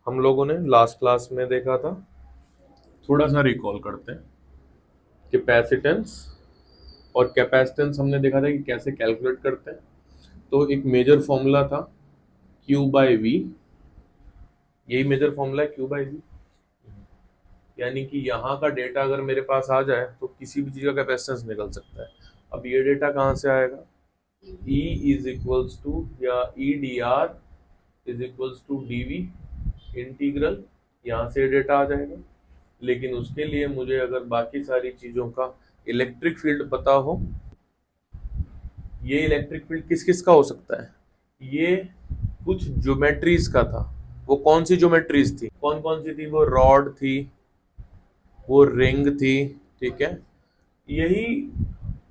हम लोगों ने लास्ट क्लास में देखा था, थोड़ा सा रिकॉल करते हैं। कैपेसिटेंस और कैपेसिटेंस हमने देखा था कि कैसे कैलकुलेट करते हैं। तो एक मेजर फॉर्मूला था Q बाई वी, यही मेजर फॉर्मूला है Q बाई वी। यानी कि यहाँ का डेटा अगर मेरे पास आ जाए तो किसी भी चीज़ का कैपेसिटेंस निकल सकता है। अब ये डेटा कहाँ से आएगा? E इज इक्वल्स टू या E D R is equals to D V integral, यहाँ से डेटा आ जाएगा। लेकिन उसके लिए मुझे अगर बाकी सारी चीज़ों का इलेक्ट्रिक फील्ड पता हो, ये इलेक्ट्रिक फील्ड किस किस का हो सकता है? ये कुछ ज्योमेट्रीज का था। वो कौन सी ज्योमेट्रीज थी? कौन कौन सी थी? वो रॉड थी, वो रिंग थी, ठीक है। यही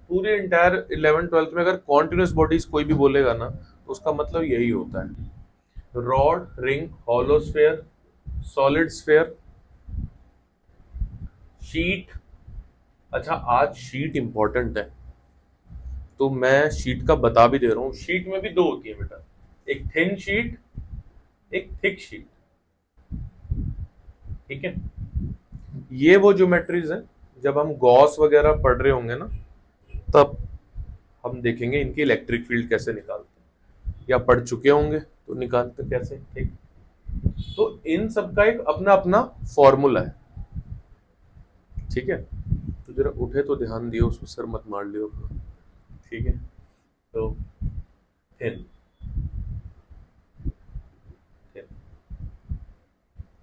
पूरे इंटायर 11th 12th में अगर कॉन्टिन्यूस बॉडीज कोई भी बोलेगा ना तो उसका मतलब यही होता है। Rod, ring, hollow sphere, solid sphere, sheet. अच्छा, आज शीट इंपॉर्टेंट है तो मैं शीट का बता भी दे रहा हूँ। शीट में भी दो होती है बेटा, एक थिन शीट, एक थिक शीट, ठीक है। ये वो ज्योमेट्रीज हैं, जब हम गॉस वगैरह पढ़ रहे होंगे ना तब हम देखेंगे इनकी इलेक्ट्रिक फील्ड कैसे निकालते हैं, या पढ़ चुके होंगे तो निकालते कैसे, ठीक। तो इन सब का एक अपना अपना फॉर्मूला है, ठीक है। तो जरा उठे तो ध्यान दियो, उसमें सर मत मार लियो, ठीक है। तो थिन,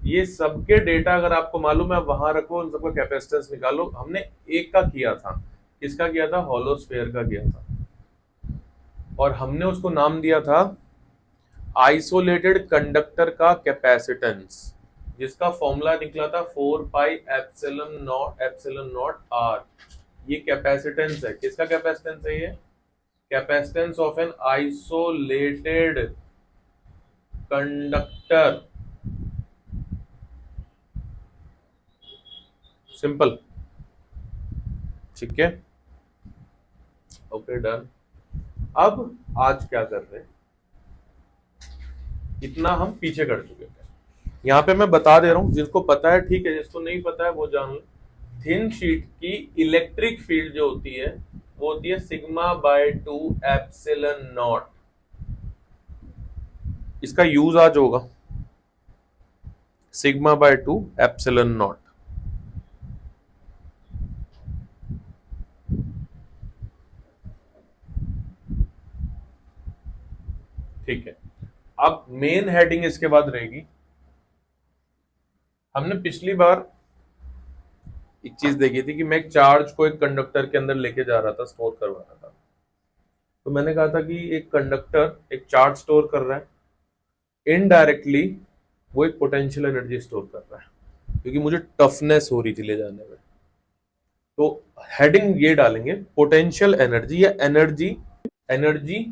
ये सबके डेटा अगर आपको मालूम है वहां रखो, उन सबका कैपेसिटेंस निकालो। हमने एक का किया था, किसका किया था? हॉलो स्फेयर का किया था, और हमने उसको नाम दिया था आइसोलेटेड कंडक्टर का कैपेसिटेंस, जिसका फॉर्मूला निकला था 4 पाई एप्सिलॉन नॉट ये कैपेसिटेंस है। किसका कैपेसिटेंस है ये? Capacitance of an isolated conductor, simple, ठीक है। Okay, done. अब आज क्या कर रहे हैं, इतना हम पीछे कर चुके थे। यहाँ पे मैं बता दे रहा हूँ, जिसको पता है ठीक है, जिसको नहीं पता है वो जान लो। थिन शीट की इलेक्ट्रिक फील्ड जो होती है वो होती है सिग्मा बाय 2 एप्सिलॉन नॉट। इसका यूज आज होगा, सिग्मा बाय 2 एप्सिलॉन नॉट, ठीक है। अब मेन हेडिंग इसके बाद रहेगी, हमने पिछली बार एक चीज देखी थी कि मैं एक चार्ज को एक कंडक्टर के अंदर लेके जा रहा था, स्टोर करवा रहा था। तो मैंने कहा था कि एक कंडक्टर एक चार्ज स्टोर कर रहा है, इनडायरेक्टली वो एक पोटेंशियल एनर्जी स्टोर कर रहा है, क्योंकि मुझे टफनेस हो रही थी ले जाने में। तो हेडिंग ये डालेंगे, पोटेंशियल एनर्जी या energy, energy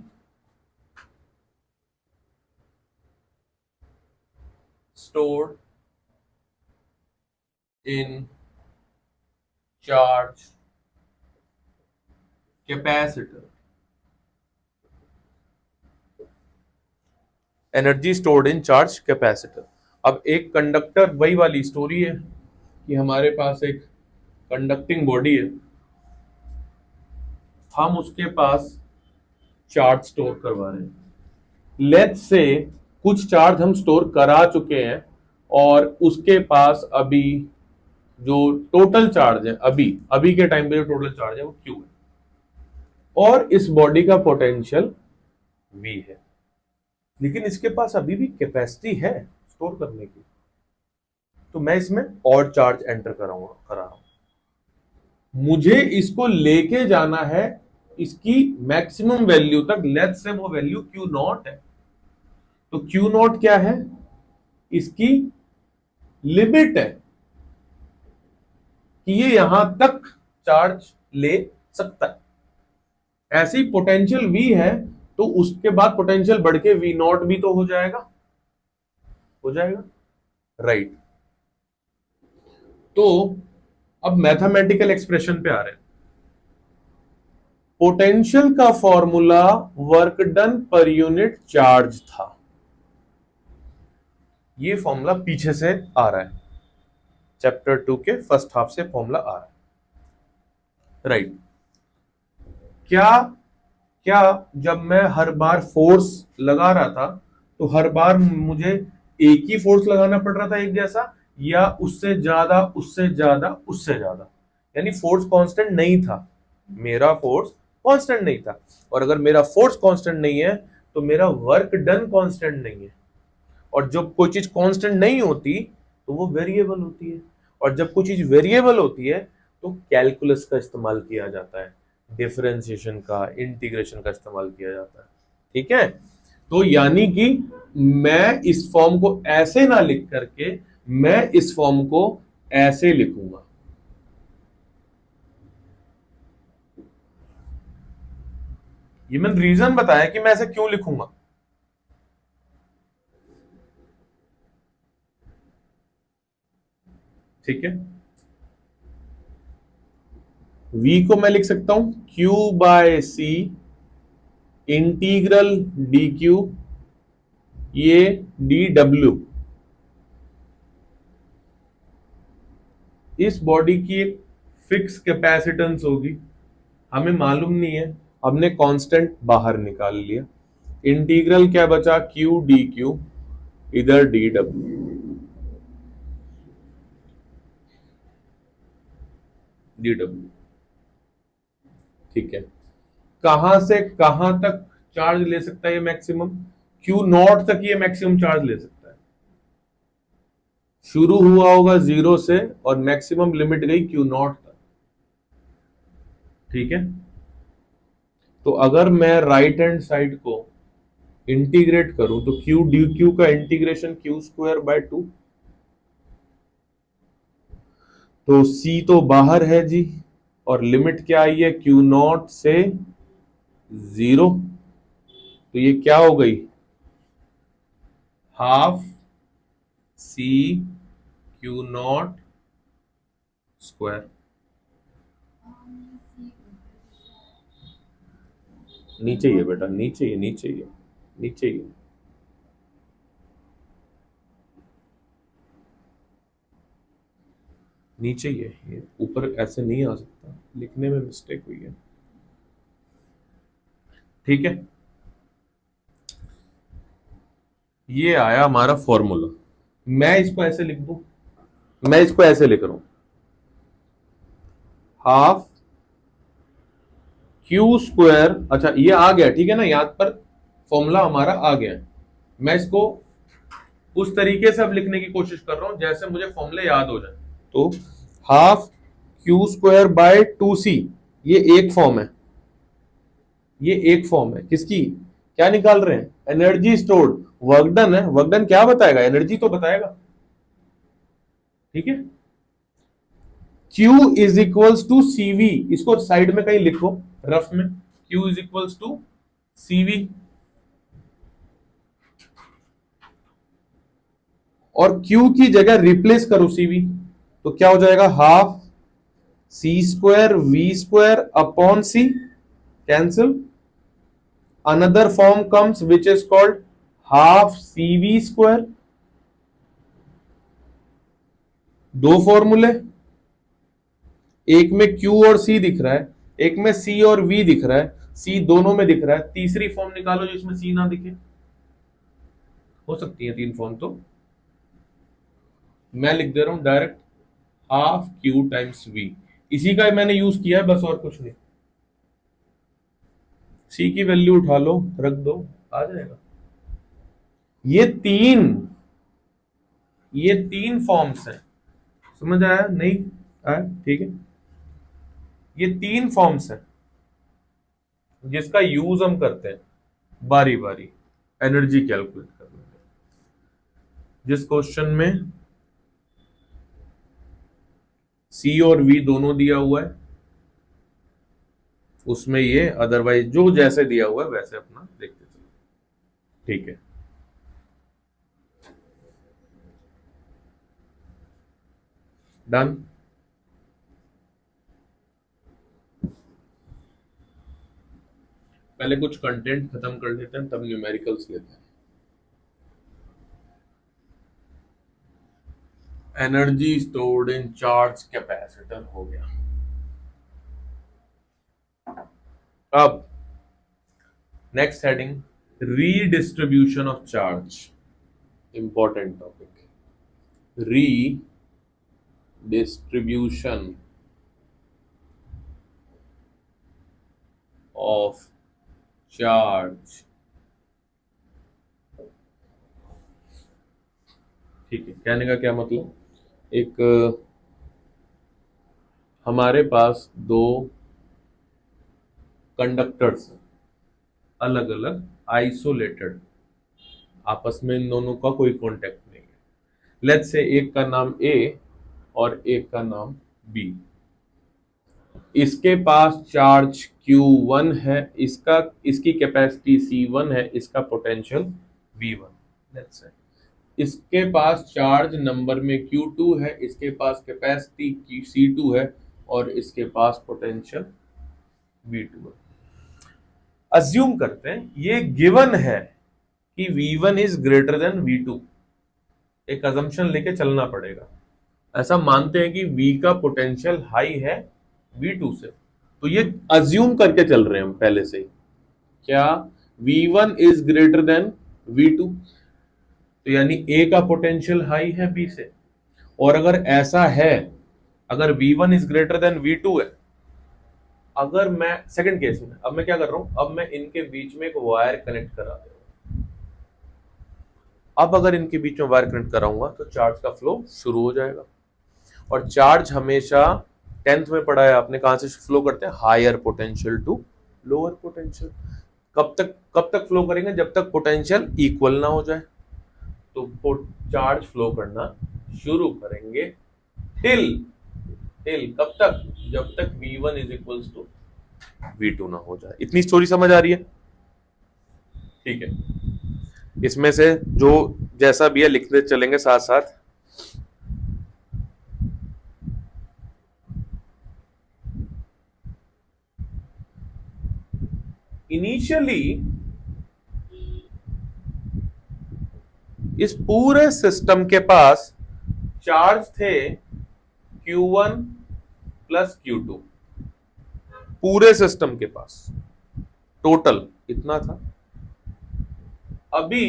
stored in charge capacitor, energy stored in charge capacitor. अब एक कंडक्टर, वही वाली स्टोरी है कि हमारे पास एक कंडक्टिंग बॉडी है, हम उसके पास चार्ज स्टोर करवा रहे हैं। लेट्स से कुछ चार्ज हम स्टोर करा चुके हैं और उसके पास अभी जो टोटल चार्ज है, अभी अभी के टाइम पे जो टोटल चार्ज है वो Q है, और इस बॉडी का पोटेंशियल V है। लेकिन इसके पास अभी भी कैपेसिटी है स्टोर करने की, तो मैं इसमें और चार्ज एंटर करा रहा हूं। मुझे इसको लेके जाना है इसकी मैक्सिमम वैल्यू तक। लेट्स से वो वैल्यू Q नॉट है, तो Q नॉट क्या है? इसकी लिमिट है कि ये यहां तक चार्ज ले सकता है। ऐसे ही पोटेंशियल V है, तो उसके बाद पोटेंशियल बढ़ के V नॉट भी तो हो जाएगा, हो जाएगा, राइट। तो अब मैथमेटिकल एक्सप्रेशन पे आ रहे हैं। पोटेंशियल का formula work done per unit charge था। ये फॉर्मूला पीछे से आ रहा है, चैप्टर 2 के फर्स्ट हाफ से फॉर्मूला आ रहा है, राइट। क्या क्या जब मैं हर बार फोर्स लगा रहा था तो हर बार मुझे एक ही फोर्स लगाना पड़ रहा था एक जैसा, या उससे ज्यादा उससे ज्यादा उससे ज्यादा, यानी फोर्स कांस्टेंट नहीं था, मेरा फोर्स कांस्टेंट नहीं था। और अगर मेरा फोर्स कांस्टेंट नहीं है तो मेरा वर्क डन कांस्टेंट नहीं है। और जब कोई चीज कांस्टेंट नहीं होती तो वो वेरिएबल होती है, और जब कोई चीज वेरिएबल होती है तो कैलकुलस का इस्तेमाल किया जाता है, डिफरेंशिएशन का, इंटीग्रेशन का इस्तेमाल किया जाता है। ठीक है, तो यानी कि मैं इस फॉर्म को ऐसे ना लिख करके मैं इस फॉर्म को ऐसे लिखूंगा। ये मैंने रीजन बताया कि मैं ऐसे क्यों लिखूंगा। ठीक है, v को मैं लिख सकता हूं q बाय सी इंटीग्रल डी क्यू, ये डी डब्ल्यू, इस बॉडी की एक फिक्स कैपेसिटेंस होगी, हमें मालूम नहीं है, हमने कांस्टेंट बाहर निकाल लिया। इंटीग्रल क्या बचा, क्यू डी क्यू, इधर डी डब्ल्यू, डी डब्ल्यू। ठीक है, कहां से कहां तक चार्ज ले सकता है ये मैक्सिमम, क्यू नॉट तक ये मैक्सिमम चार्ज ले सकता है। शुरू हुआ होगा जीरो से और मैक्सिमम लिमिट गई क्यू नॉट तक। ठीक है, तो अगर मैं राइट हैंड साइड को इंटीग्रेट करूं तो क्यू डी क्यू का इंटीग्रेशन क्यू स्क्वायर बाय 2, तो सी तो बाहर है जी, और लिमिट क्या आई है क्यू नॉट से जीरो, तो ये क्या हो गई, half C Q not square. नीचे ही है बेटा, नीचे ही, नीचे ही है, नीचे ही है। नीचे ही है, ये ऊपर ऐसे नहीं आ सकता, लिखने में मिस्टेक हुई है। ठीक है, ये आया हमारा फॉर्मूला। मैं इसको ऐसे लिख दूं, मैं इसको ऐसे लिख रहा हूं, हाफ क्यू स्क्वायर, अच्छा ये आ गया, ठीक है ना, यहां पर फॉर्मूला हमारा आ गया। मैं इसको उस तरीके से अब लिखने की कोशिश कर रहा हूं जैसे मुझे फॉर्मूले याद हो जाए। तो half Q square by 2c, ये एक फॉर्म है, ये एक फॉर्म है किसकी, क्या निकाल रहे हैं, एनर्जी स्टोर्ड, वर्क डन है, वर्क डन क्या बताएगा, एनर्जी तो बताएगा। ठीक है, Q is equals to CV, इसको साइड में कहीं लिखो रफ में, Q is equals to CV, और Q की जगह रिप्लेस करो CV, तो क्या हो जाएगा, half C square V square upon C, cancel, another form comes which is called half CV square. दो फॉर्मूले, एक में Q और C दिख रहा है, एक में C और V दिख रहा है, C दोनों में दिख रहा है, तीसरी फॉर्म निकालो जिसमें C ना दिखे। हो सकती है तीन फॉर्म, तो मैं लिख दे रहा हूं direct half Q times V, इसी का मैंने यूज किया है बस, और कुछ नहीं। C की वैल्यू उठा लो, रख दो, आ जाएगा। ये तीन, ये तीन फॉर्म्स हैं, समझ आया नहीं आया, ठीक है, ये तीन फॉर्म्स हैं जिसका यूज हम करते हैं बारी बारी एनर्जी कैलकुलेट करने में। जिस क्वेश्चन में सी और वी दोनों दिया हुआ है उसमें ये, अदरवाइज जो जैसे दिया हुआ है वैसे अपना देखते चलो। ठीक है, डन। पहले कुछ कंटेंट खत्म कर लेते हैं तब न्यूमेरिकल्स लेते हैं। Energy stored in charge capacitor हो गया। अब next heading, redistribution of charge, important topic. Redistribution of charge. ठीक है, कहने का क्या मतलब, एक हमारे पास दो कंडक्टर्स अलग अलग आइसोलेटेड, आपस में इन दोनों का कोई कांटेक्ट नहीं है। लेट्स से एक का नाम ए और एक का नाम बी। इसके पास चार्ज Q1 है, इसका इसकी कैपेसिटी C1 है, इसका पोटेंशियल V1। लेट्स से इसके पास चार्ज नंबर में Q2 है, इसके पास कैपेसिटी C2 है और इसके पास पोटेंशियल V2 है। अज्यूम करते हैं ये गिवन है कि V1 is greater than V2। एक अजम्पशन लेके चलना पड़ेगा। ऐसा मानते हैं कि V का पोटेंशियल हाई है V2 से, तो ये अज्यूम करके चल रहे हैं हम पहले से ही, क्या V1 is greater than V2, तो यानी A का पोटेंशियल हाई है B से। और अगर ऐसा है, अगर V1 is greater than V2 है, अगर मैं सेकंड केस में, अब मैं क्या कर रहा हूं, अब मैं इनके बीच में एक वायर कनेक्ट करा दे रहा हूं। अब अगर इनके बीच में वायर कनेक्ट कराऊंगा तो चार्ज का फ्लो शुरू हो जाएगा। और चार्ज हमेशा 10th में पढ़ा है आपने, कहां से फ्लो करते हैं, higher potential to lower potential. कब तक फ्लो करेंगे, जब तक पोटेंशियल इक्वल ना हो जाए। तो चार्ज फ्लो करना शुरू करेंगे टिल टिल कब तक, जब तक V1 is equals to V2 ना हो जाए। इतनी स्टोरी समझ आ रही है? ठीक है, इसमें से जो जैसा भी है लिखते चलेंगे साथ साथ। इनिशियली इस पूरे सिस्टम के पास चार्ज थे Q1 प्लस Q2, पूरे सिस्टम के पास टोटल इतना था। अभी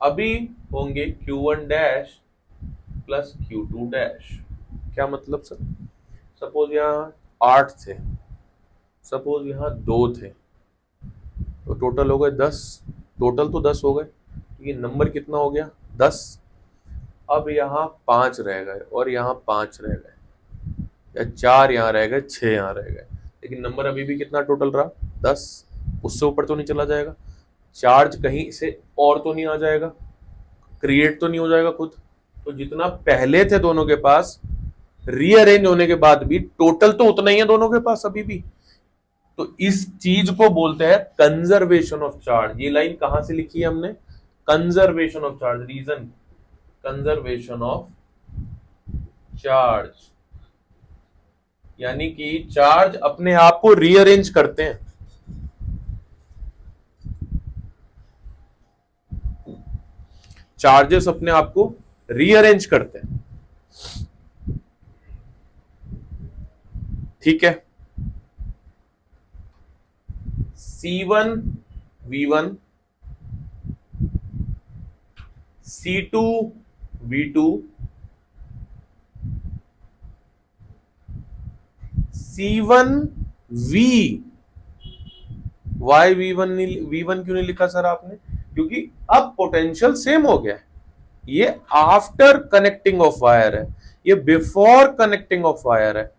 अभी होंगे Q1 dash plus Q2 dash. क्या मतलब सर, सपोज यहां 8 थे, सपोज यहां 2 थे, तो टोटल हो गए 10। टोटल तो 10 हो गए, ये नंबर कितना हो गया, 10। अब यहाँ 5 रह गए और यहाँ 5 रह गए, या 4 यहाँ रह गए, 6 यहाँ रह गए, लेकिन नंबर अभी भी कितना टोटल रहा, 10। उससे ऊपर तो नहीं चला जाएगा, चार्ज कहीं से और तो नहीं आ जाएगा, क्रिएट तो नहीं हो जाएगा खुद। तो जितना पहले थे दोनों के पास, रीअरेंज होने के बाद भी टोटल तो उतना ही है दोनों के पास अभी भी। तो इस चीज को बोलते हैं कंजर्वेशन ऑफ चार्ज। ये लाइन कहां से लिखी है हमने, conservation of charge. Reason, conservation of charge, यानी कि चार्ज अपने आप को रीअरेंज करते हैं। चार्जेस अपने आप को रीअरेंज करते हैं, ठीक है। C1 V1, C2 V2, C1 V। Y V1 क्यों नहीं लिखा सर आपने, क्योंकि अब पोटेंशियल सेम हो गया है। ये आफ्टर कनेक्टिंग ऑफ वायर है, ये बिफोर कनेक्टिंग ऑफ वायर है।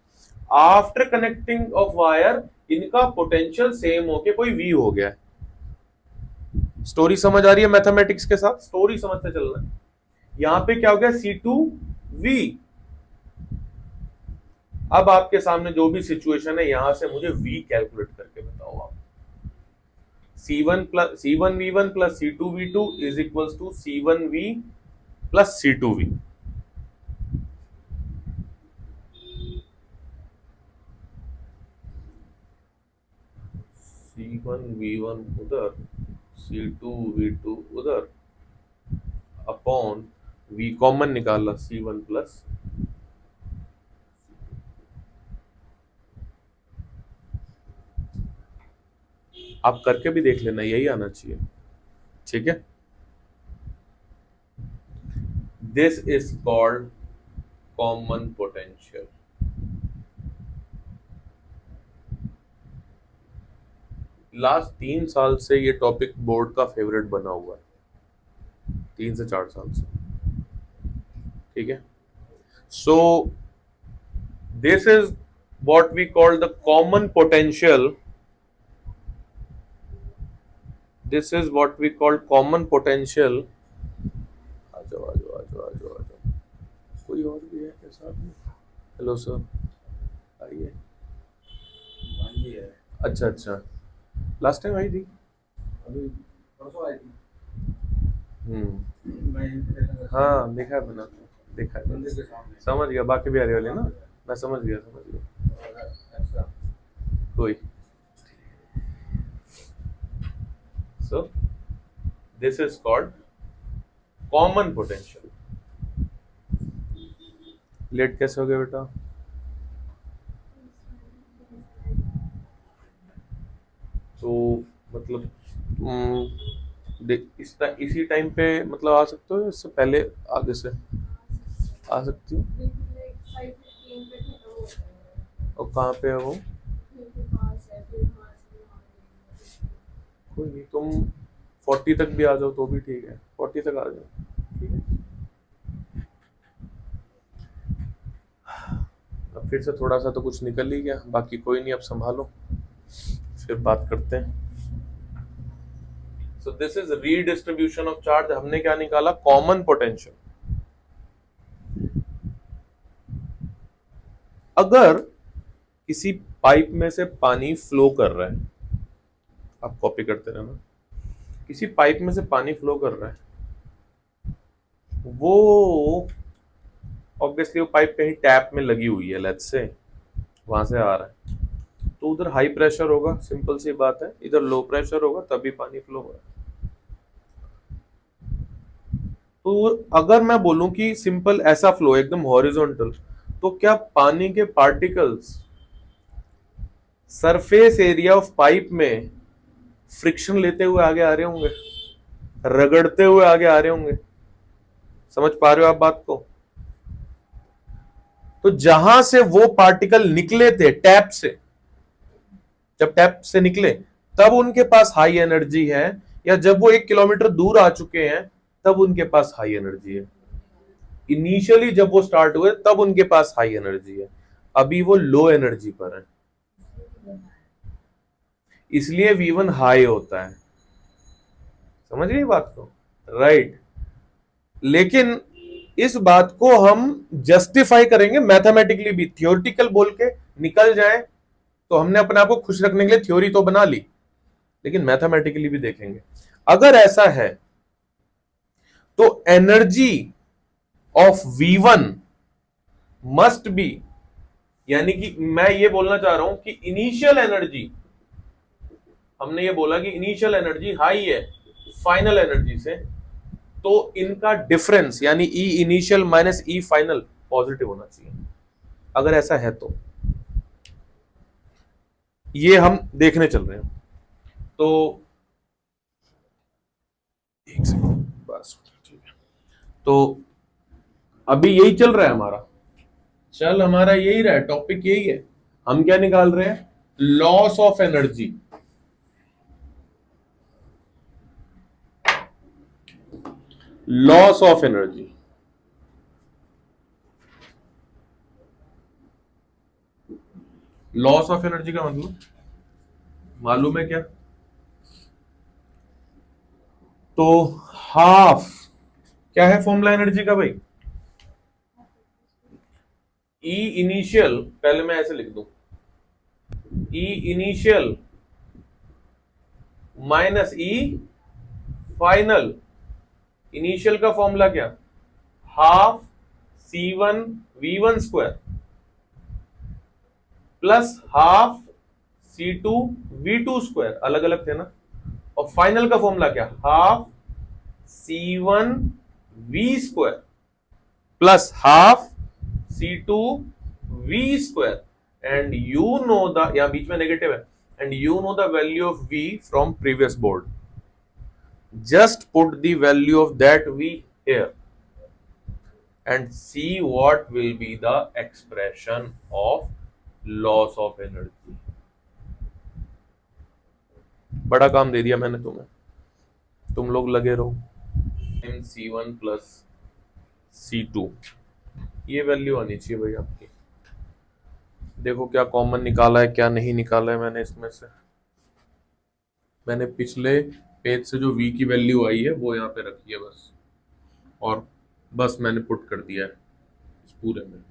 आफ्टर कनेक्टिंग ऑफ वायर इनका पोटेंशियल सेम होके कोई V हो गया है। स्टोरी समझ आ रही है? मैथमेटिक्स के साथ स्टोरी समझते चलना है। यहां पे क्या हो गया, C2V। अब आपके सामने जो भी सिचुएशन है, यहां से मुझे V कैलकुलेट करके बताओ आप। C1V1 plus C2V2 is equals to C1V plus C2V। C1V1 उधर, C2V2 उधर, अपॉन V कॉमन निकाला C1 प्लस आप करके भी देख लेना, यही आना चाहिए, ठीक है। This is called common potential. Last 3 साल से ये टॉपिक बोर्ड का फेवरेट बना हुआ है, 3 से 4 साल से, ठीक है। So this is what we call the common potential. This is what we call common potential. आ जाओ आ जाओ आ जाओ आ जाओ आ जाओ, कोई और भी है क्या साथ में? हेलो सर, आइए। अच्छा अच्छा, लास्ट टाइम आई थी, अभी परसों आई थी। हाँ देखा है मैंने, देखा है मैंने, मंदिर के सामने। समझ गया, बाकी बिहारी वाले ना, मैं समझ गया। अच्छा। कोई, so this is called common potential. Late कैसे हो गया बेटा? तो मतलब इसी टाइम पे मतलब आ सकते हो, इससे पहले आगे से आ सकती हो? और कहाँ पे है वो? कोई नहीं, तुम 40 तक भी आ जाओ तो भी ठीक है, 40 तक आ जाओ, ठीक है। अब फिर से थोड़ा सा तो कुछ निकल ही गया, बाकी कोई नहीं, अब संभालो, फिर बात करते हैं। सो this is redistribution of charge. हमने क्या निकाला? Common potential. अगर किसी पाइप में से पानी फ्लो कर रहा है, आप कॉपी करते रहना, किसी पाइप में से पानी फ्लो कर रहा है, वो ऑब्वियसली वो पाइप कहीं टैप में लगी हुई है, लेट्स से वहां से आ रहा है, तो उधर हाई प्रेशर होगा, सिंपल सी बात है, इधर लो प्रेशर होगा, तभी पानी फ्लो हो रहा है। तो अगर मैं बोलूं कि सिंपल ऐसा फ्लो एकदम हॉरिजॉन्टल, तो क्या पानी के particles surface area of pipe में फ्रिक्शन लेते हुए आगे आ रहे होंगे, रगड़ते हुए आगे आ रहे होंगे? समझ पा रहे हो आप बात को? तो जहां से वो पार्टिकल निकले थे टैप से, जब टैप से निकले तब उनके पास हाई एनर्जी है, या जब वो 1 किलोमीटर दूर आ चुके हैं तब उनके पास हाई एनर्जी है? इनिशियली जब वो स्टार्ट हुए तब उनके पास हाई एनर्जी है, अभी वो लो एनर्जी पर है, इसलिए V1 हाई होता है। समझ गई बात को? राइट। लेकिन इस बात को हम जस्टिफाई करेंगे मैथमेटिकली भी, थियोरिटिकल बोल के निकल जाए तो हमने अपने आप को खुश रखने के लिए थ्योरी तो बना ली, लेकिन मैथमेटिकली भी देखेंगे। अगर ऐसा है तो energy of V1 must be, यानी कि मैं ये बोलना चाह रहा हूं कि इनिशियल एनर्जी, हमने ये बोला कि इनिशियल एनर्जी हाई है फाइनल एनर्जी से, तो इनका डिफरेंस यानी E initial minus E final positive होना चाहिए। अगर ऐसा है तो ये हम देखने चल रहे हैं। तो एक सेकंड बस, ठीक है। तो अभी यही चल रहा है हमारा, हमारा यही रहा है, टॉपिक यही है। हम क्या निकाल रहे हैं? Loss of energy. Loss of energy, loss of energy का मतलब मालूम है क्या? तो हाफ, क्या है फॉर्मूला एनर्जी का भाई? E इनिशियल, पहले मैं ऐसे लिख दूं, E initial minus E final. Initial का फॉर्मूला क्या? Half C1 V1 square plus half C2 V2 square, अलग अलग थे ना। और फाइनल का फॉर्मूला क्या? Half C1 V square plus half C2 V square, and you know the, यहाँ बीच में नेगेटिव है, and you know the value of V from previous board. Just put the value of that V here and see what will be the expression of loss of energy. बड़ा काम दे दिया मैंने तुम्हें, तुम लोग लगे रहो। C1 प्लस C2, ये वैल्यू आनी चाहिए भाई आपकी। देखो क्या कॉमन निकाला है, क्या नहीं निकाला है मैंने इसमें से। मैंने पिछले पेज से जो v की वैल्यू आई है वो यहाँ पे रखी है बस, और बस मैंने पुट कर दिया है इस पूरे में।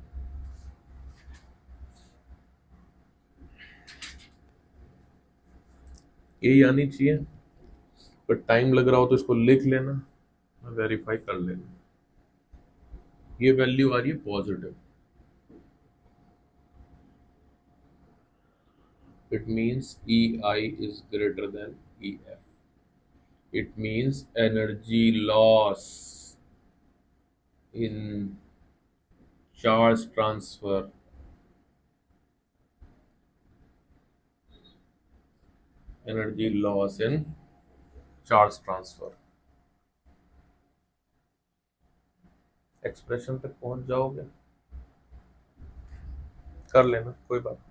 यही आनी चाहिए, पर टाइम लग रहा हो तो इसको लिख लेना, वेरीफाई कर लेना। ये वैल्यू आ रही है positive, it means EI is greater than EF. It means energy loss in charge transfer expression तक पहुंच जाओगे, कर लेना, कोई बात नहीं।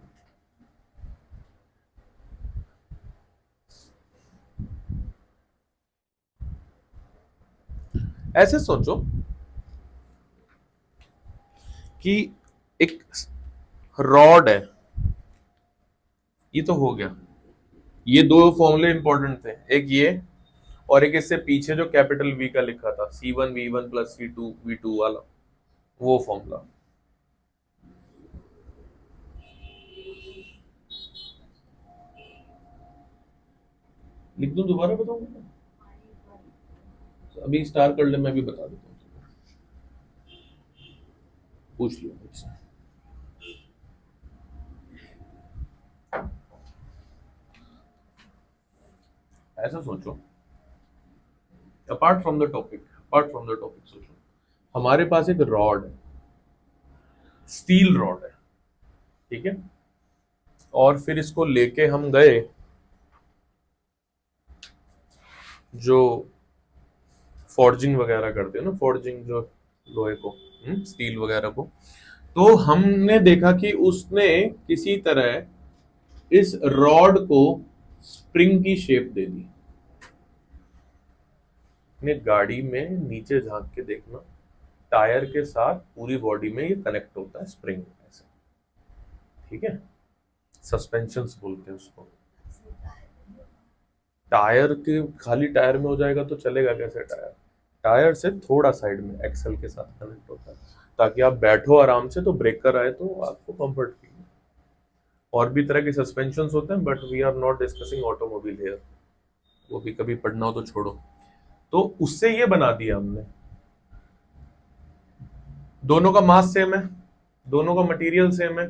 ऐसे सोचो कि एक रॉड है, ये तो हो गया, ये दो फॉर्मूले इंपॉर्टेंट थे, एक ये और एक इससे पीछे जो कैपिटल V का लिखा था, C1 V1 plus C2 V2 वाला, वो फॉर्मूला। लिख दूं दोबारा, बताऊंगा अभी स्टार कर ले, मैं भी बता देता हूँ, पूछ लिया मुझसे। ऐसा सोचो, अपार्ट फ्रॉम द टॉपिक सोचो, हमारे पास एक रॉड है, स्टील रॉड है, ठीक है, और फिर इसको लेके हम गए जो फॉर्जिंग वगैरह करते हैं ना, फॉर्जिंग जो लोहे को, स्टील वगैरह को, तो हमने देखा कि उसने किसी तरह इस रॉड को स्प्रिंग की शेप दे दी। अपने गाड़ी में नीचे झांक के देखना, टायर के साथ पूरी बॉडी में ये कनेक्ट होता है स्प्रिंग ऐसे, ठीक है, सस्पेंशंस बोलते हैं उसको। टायर के खाली टायर में हो जाएगा तो चलेगा कैसे? टायर से थोड़ा साइड में एक्सल के साथ कनेक्ट होता है, ताकि आप बैठो आराम से तो ब्रेकर आए तो आपको कंफर्ट फील हो। और भी तरह के सस्पेंशंस होते हैं, but we are not discussing automobile here, वो भी कभी पढ़ना हो तो छोड़ो। तो उससे ये बना दिया हमने, दोनों का मास सेम है, दोनों का मटेरियल सेम है,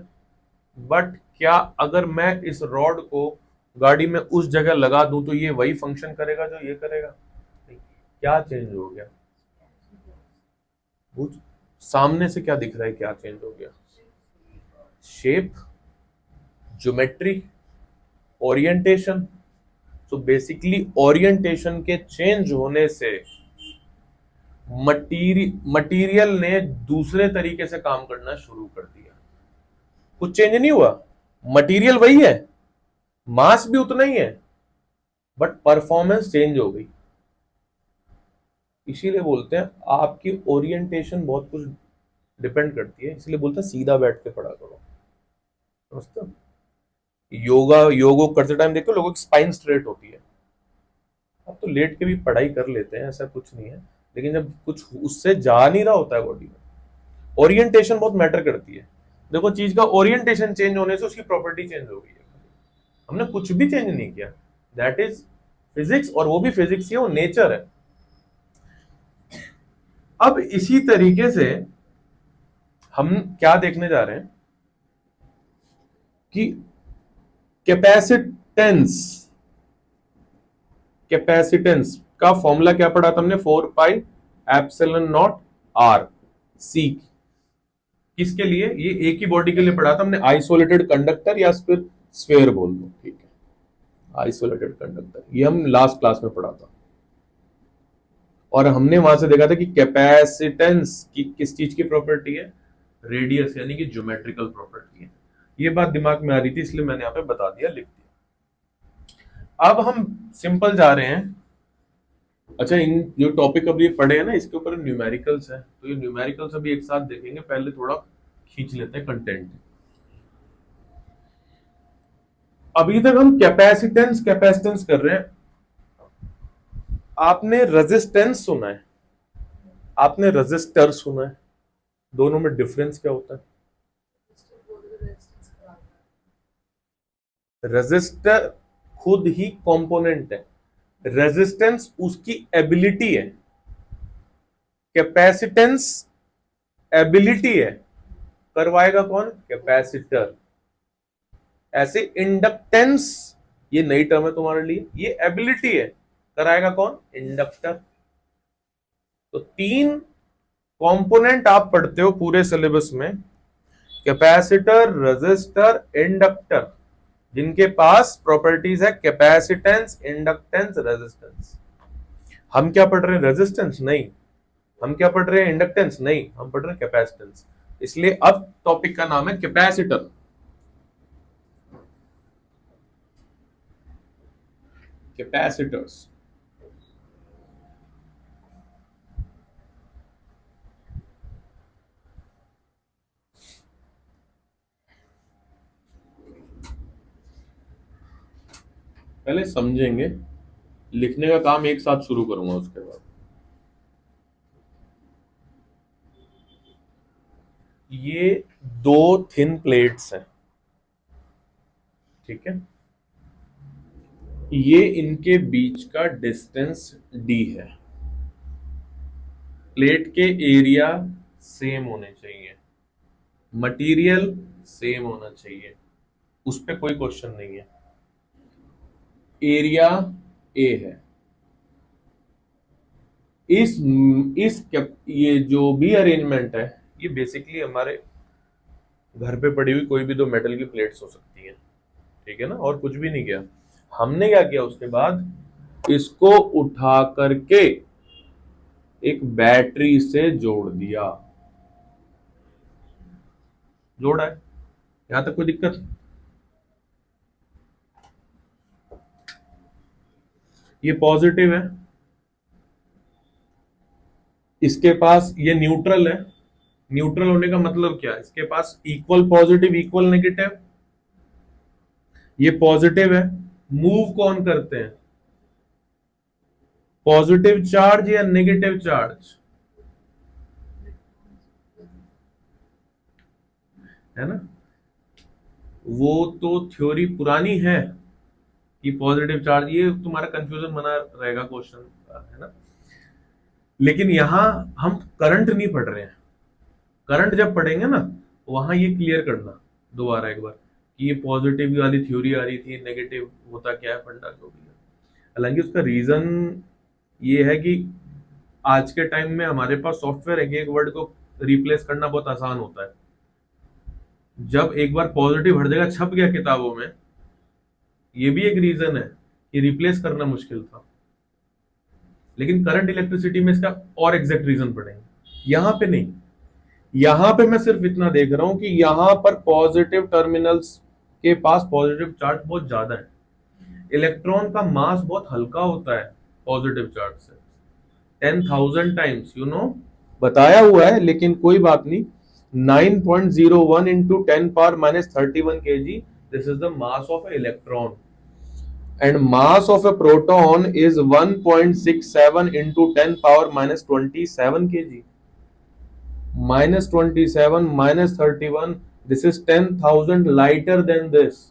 बट क्या अगर मैं इस रॉड को गाड़ी में उस जगह लगा दूं तो ये वही फंक्शन करेगा जो ये करेगा? क्या चेंज हो गया? सामने से क्या दिख रहा है, क्या चेंज हो गया? Shape, geometry, orientation. तो बेसिकली ओरिएंटेशन के चेंज होने से मटीरियल ने दूसरे तरीके से काम करना शुरू कर दिया। कुछ चेंज नहीं हुआ, मटीरियल वही है, मास भी उतना ही है, बट परफॉर्मेंस चेंज हो गई। इसीलिए बोलते हैं आपकी ओरिएंटेशन बहुत कुछ डिपेंड करती है, इसलिए बोलते हैं सीधा बैठ के पढ़ा करो, समझते हो? योगा करते टाइम देखो लोगों की स्पाइन स्ट्रेट होती है। अब तो लेट के भी पढ़ाई कर लेते हैं, ऐसा कुछ नहीं है, लेकिन जब कुछ उससे जा नहीं रहा होता है बॉडी में, ओरिएंटेशन बहुत मैटर करती है। देखो चीज का ओरिएंटेशन चेंज होने से उसकी प्रॉपर्टी चेंज हो गई है, हमने कुछ भी चेंज नहीं किया, दैट इज फिजिक्स, और वो भी फिजिक्स ही है, वो नेचर है। अब इसी तरीके से हम क्या देखने जा रहे हैं कि कैपेसिटेंस का फॉर्मूला क्या पढ़ा था हमने? 4 पाई एप्सिलॉन नॉट आर। सी किसके लिए, ये एक ही बॉडी के लिए पढ़ा था हमने, आइसोलेटेड कंडक्टर या फिर स्फेयर बोल दो, ठीक है, आइसोलेटेड कंडक्टर, ये हम लास्ट क्लास में पढ़ा था। और हमने वहां से देखा था कि कैपेसिटेंस की किस चीज की प्रॉपर्टी है, रेडियस यानी कि ज्योमेट्रिकल प्रॉपर्टी है। ये बात दिमाग में आ रही थी इसलिए मैंने यहाँ पे बता दिया, लिख दिया। अब हम सिंपल जा रहे हैं। अच्छा, इन जो टॉपिक अभी पढ़े हैं ना, इसके ऊपर न्यूमेरिकल्स है, तो ये न्यूमेरिकल्स अभी एक साथ देखेंगे, पहले थोड़ा खींच लेते हैं कंटेंट। अभी तक हम कैपेसिटेंस कैपेसिटेंस कर रहे हैं। आपने रेजिस्टेंस सुना है, आपने रेजिस्टर सुना है, दोनों में डिफरेंस क्या होता है? रेजिस्टर खुद ही कंपोनेंट है, रेजिस्टेंस उसकी एबिलिटी है, कैपेसिटेंस एबिलिटी है, करवाएगा कौन? कैपेसिटर। ऐसे इंडक्टेंस, ये नई टर्म है तुम्हारे लिए, ये एबिलिटी है, कराएगा कौन? इंडक्टर। तो 3 कंपोनेंट आप पढ़ते हो पूरे सिलेबस में, कैपेसिटर, रेजिस्टर, इंडक्टर, जिनके पास प्रॉपर्टीज है कैपेसिटेंस, इंडक्टेंस, रेजिस्टेंस। हम क्या पढ़ रहे हैं? रेजिस्टेंस नहीं। हम क्या पढ़ रहे हैं? इंडक्टेंस नहीं। हम पढ़ रहे हैं कैपेसिटेंस। इसलिए अब टॉपिक का नाम है कैपेसिटर। कैपेसिटर्स। पहले समझेंगे, लिखने का काम एक साथ शुरू करूंगा उसके बाद। ये 2 थिन प्लेट्स हैं, ठीक है, ये इनके बीच का डिस्टेंस d है। प्लेट के एरिया सेम होने चाहिए, मटेरियल सेम होना चाहिए, उस पर कोई क्वेश्चन नहीं है। एरिया ए है। ये जो भी अरेंजमेंट है, ये बेसिकली हमारे घर पे पड़ी हुई कोई भी 2 मेटल की प्लेट्स हो सकती है, ठीक है ना, और कुछ भी नहीं किया। हमने क्या किया उसके बाद, इसको उठा करके एक बैटरी से जोड़ दिया। जोड़ा है, यहां तक कोई दिक्कत? ये पॉजिटिव है, इसके पास ये न्यूट्रल है। न्यूट्रल होने का मतलब क्या है? इसके पास इक्वल पॉजिटिव इक्वल नेगेटिव, ये पॉजिटिव है। मूव कौन करते हैं? पॉजिटिव चार्ज या नेगेटिव चार्ज, है ना। वो तो थ्योरी पुरानी है कि पॉजिटिव चार्ज, ये तुम्हारा कंफ्यूजन बना रहेगा क्वेश्चन, है ना। लेकिन यहां हम करंट नहीं पढ़ रहे हैं। करंट जब पढ़ेंगे ना, वहां ये क्लियर करना दोबारा एक बार कि ये पॉजिटिव वाली थ्योरी आ रही थी, नेगेटिव होता क्या है, फंडा जो भी है। हालांकि उसका रीजन ये है कि आज के टाइम में हमारे पास सॉफ्टवेयर है कि एक वर्ड को रिप्लेस करना बहुत आसान होता है। जब एक बार पॉजिटिव हर जगह छप गया किताबों में, ये भी एक रीजन है कि रिप्लेस करना मुश्किल था। लेकिन करंट इलेक्ट्रिसिटी में इसका और एग्जैक्ट रीजन पढ़ेंगे, यहां पे नहीं। यहां पे मैं सिर्फ इतना देख रहा हूं कि यहां पर पॉजिटिव टर्मिनल्स के पास पॉजिटिव चार्ज बहुत ज्यादा है। इलेक्ट्रॉन का मास बहुत हल्का होता है पॉजिटिव चार्ज से, 10,000 टाइम्स, यू नो, बताया हुआ है, लेकिन कोई बात नहीं। 9.01 into 10 power minus 31 kg, this is the mass of an electron, and mass of a proton is 1.67 into 10 power minus 27 kg. Minus 27 minus 31, this is 10,000 lighter than this.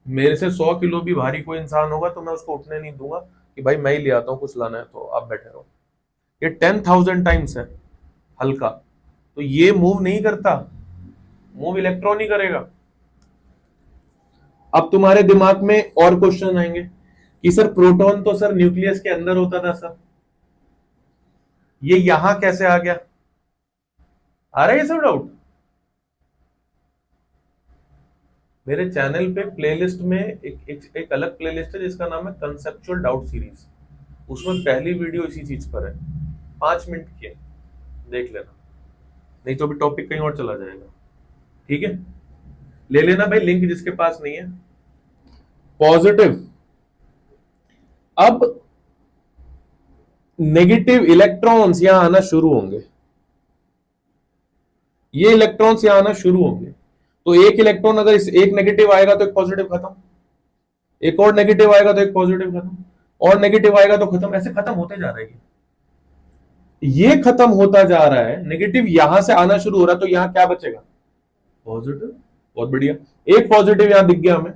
मेरे से 100 kilo भी भारी कोई इंसान होगा तो मैं उसको उठने नहीं दूंगा कि भाई मैं ही ले आता हूं, कुछ लाना है तो आप बैठे रहो। ये 10,000 टाइम्स है हल्का, तो ये मूव नहीं करता, मूव इलेक्ट्रॉन ही करेगा। अब तुम्हारे दिमाग में और क्वेश्चन आएंगे कि सर प्रोटॉन तो सर न्यूक्लियस के अंदर होता था सर, ये यहां कैसे आ गया? आ रहा है ये सब डाउट? मेरे चैनल पे प्लेलिस्ट में एक अलग प्लेलिस्ट है जिसका नाम है कंसेप्चुअल डाउट सीरीज। उसमें पहली वीडियो इसी चीज पर है, 5 मिनट की है, देख लेना, नहीं तो अभी टॉपिक कहीं और चला जाएगा। ठीक है, ले लेना भाई लिंक जिसके पास नहीं है। पॉजिटिव, अब नेगेटिव इलेक्ट्रॉन्स यहां आना शुरू होंगे, ये इलेक्ट्रॉन्स यहां आना शुरू होंगे। तो एक इलेक्ट्रॉन अगर इस एक नेगेटिव आएगा तो एक पॉजिटिव खत्म, एक और नेगेटिव आएगा तो एक पॉजिटिव खत्म, और नेगेटिव आएगा तो खत्म, ऐसे खत्म होते जा रहा है। ये खत्म होता जा रहा है, नेगेटिव यहां से आना शुरू हो रहा है, तो यहां क्या बचेगा? पॉजिटिव। बहुत बढ़िया, एक पॉजिटिव यहां दिख गया हमें,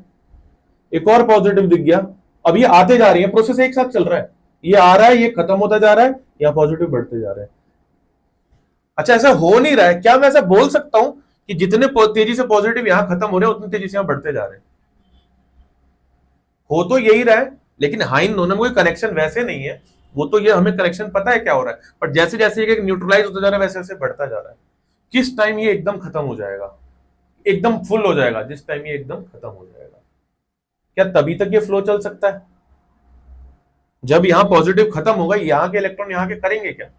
एक और पॉजिटिव दिख गया। अब ये आते जा रही है, प्रोसेस एक साथ चल रहा है, ये आ रहा है, ये खत्म होता जा रहा है, यहां पॉजिटिव बढ़ते जा रहे हैं। अच्छा, ऐसा हो नहीं रहा है क्या? मैं ऐसा बोल सकता हूं कि जितने तेजी से पॉजिटिव यहां खत्म हो रहे हैं उतनी तेजी से यहां बढ़ते जा रहे हैं? हो तो यही रहा है, लेकिन हाँ इन दोनों में कोई कनेक्शन वैसे नहीं है। वो तो ये हमें कनेक्शन पता है क्या हो रहा है, पर जैसे जैसे ये न्यूट्रलाइज होता जा रहा है वैसे वैसे बढ़ता जा रहा है। किस टाइम ये एकदम खत्म हो जाएगा, एकदम फुल हो जाएगा? जिस टाइम ये एकदम खत्म हो जाएगा। क्या तभी तक ये फ्लो चल सकता है? जब यहां पॉजिटिव खत्म होगा, यहां के इलेक्ट्रॉन यहां के करेंगे क्या?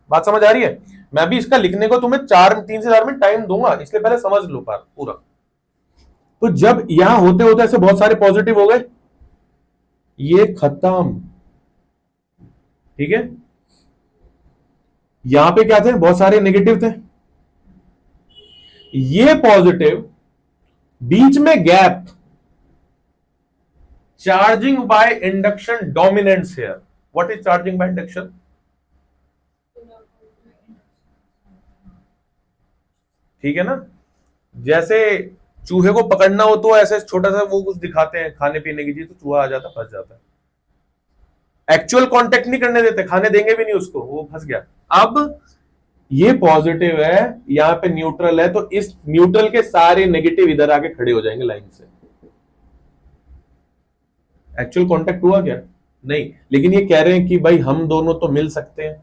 बात समझ आ रही है? मैं भी इसका लिखने को तुम्हें 3 से 4 मिनट टाइम दूंगा, इसलिए पहले समझ लो पूरा। तो जब यहां होते होते ऐसे बहुत सारे पॉजिटिव हो गए, ये खत्म। ठीक है, यहां पे क्या थे? बहुत सारे नेगेटिव थे, ये पॉजिटिव, बीच में gap, charging by induction dominance here. What is charging by induction? ठीक है ना, जैसे चूहे को पकड़ना हो तो ऐसे छोटा सा वो कुछ दिखाते हैं खाने पीने की चीज, तो चूहा आ जाता, फंस जाता है। एक्चुअल कांटेक्ट नहीं करने देते, खाने देंगे भी नहीं उसको, वो फंस गया। अब ये पॉजिटिव है, यहां पे न्यूट्रल है, तो इस न्यूट्रल के सारे नेगेटिव इधर आके खड़े हो जाएंगे लाइन से। एक्चुअल कांटेक्ट हुआ क्या? नहीं, लेकिन ये कह रहे हैं कि भाई हम दोनों तो मिल सकते हैं,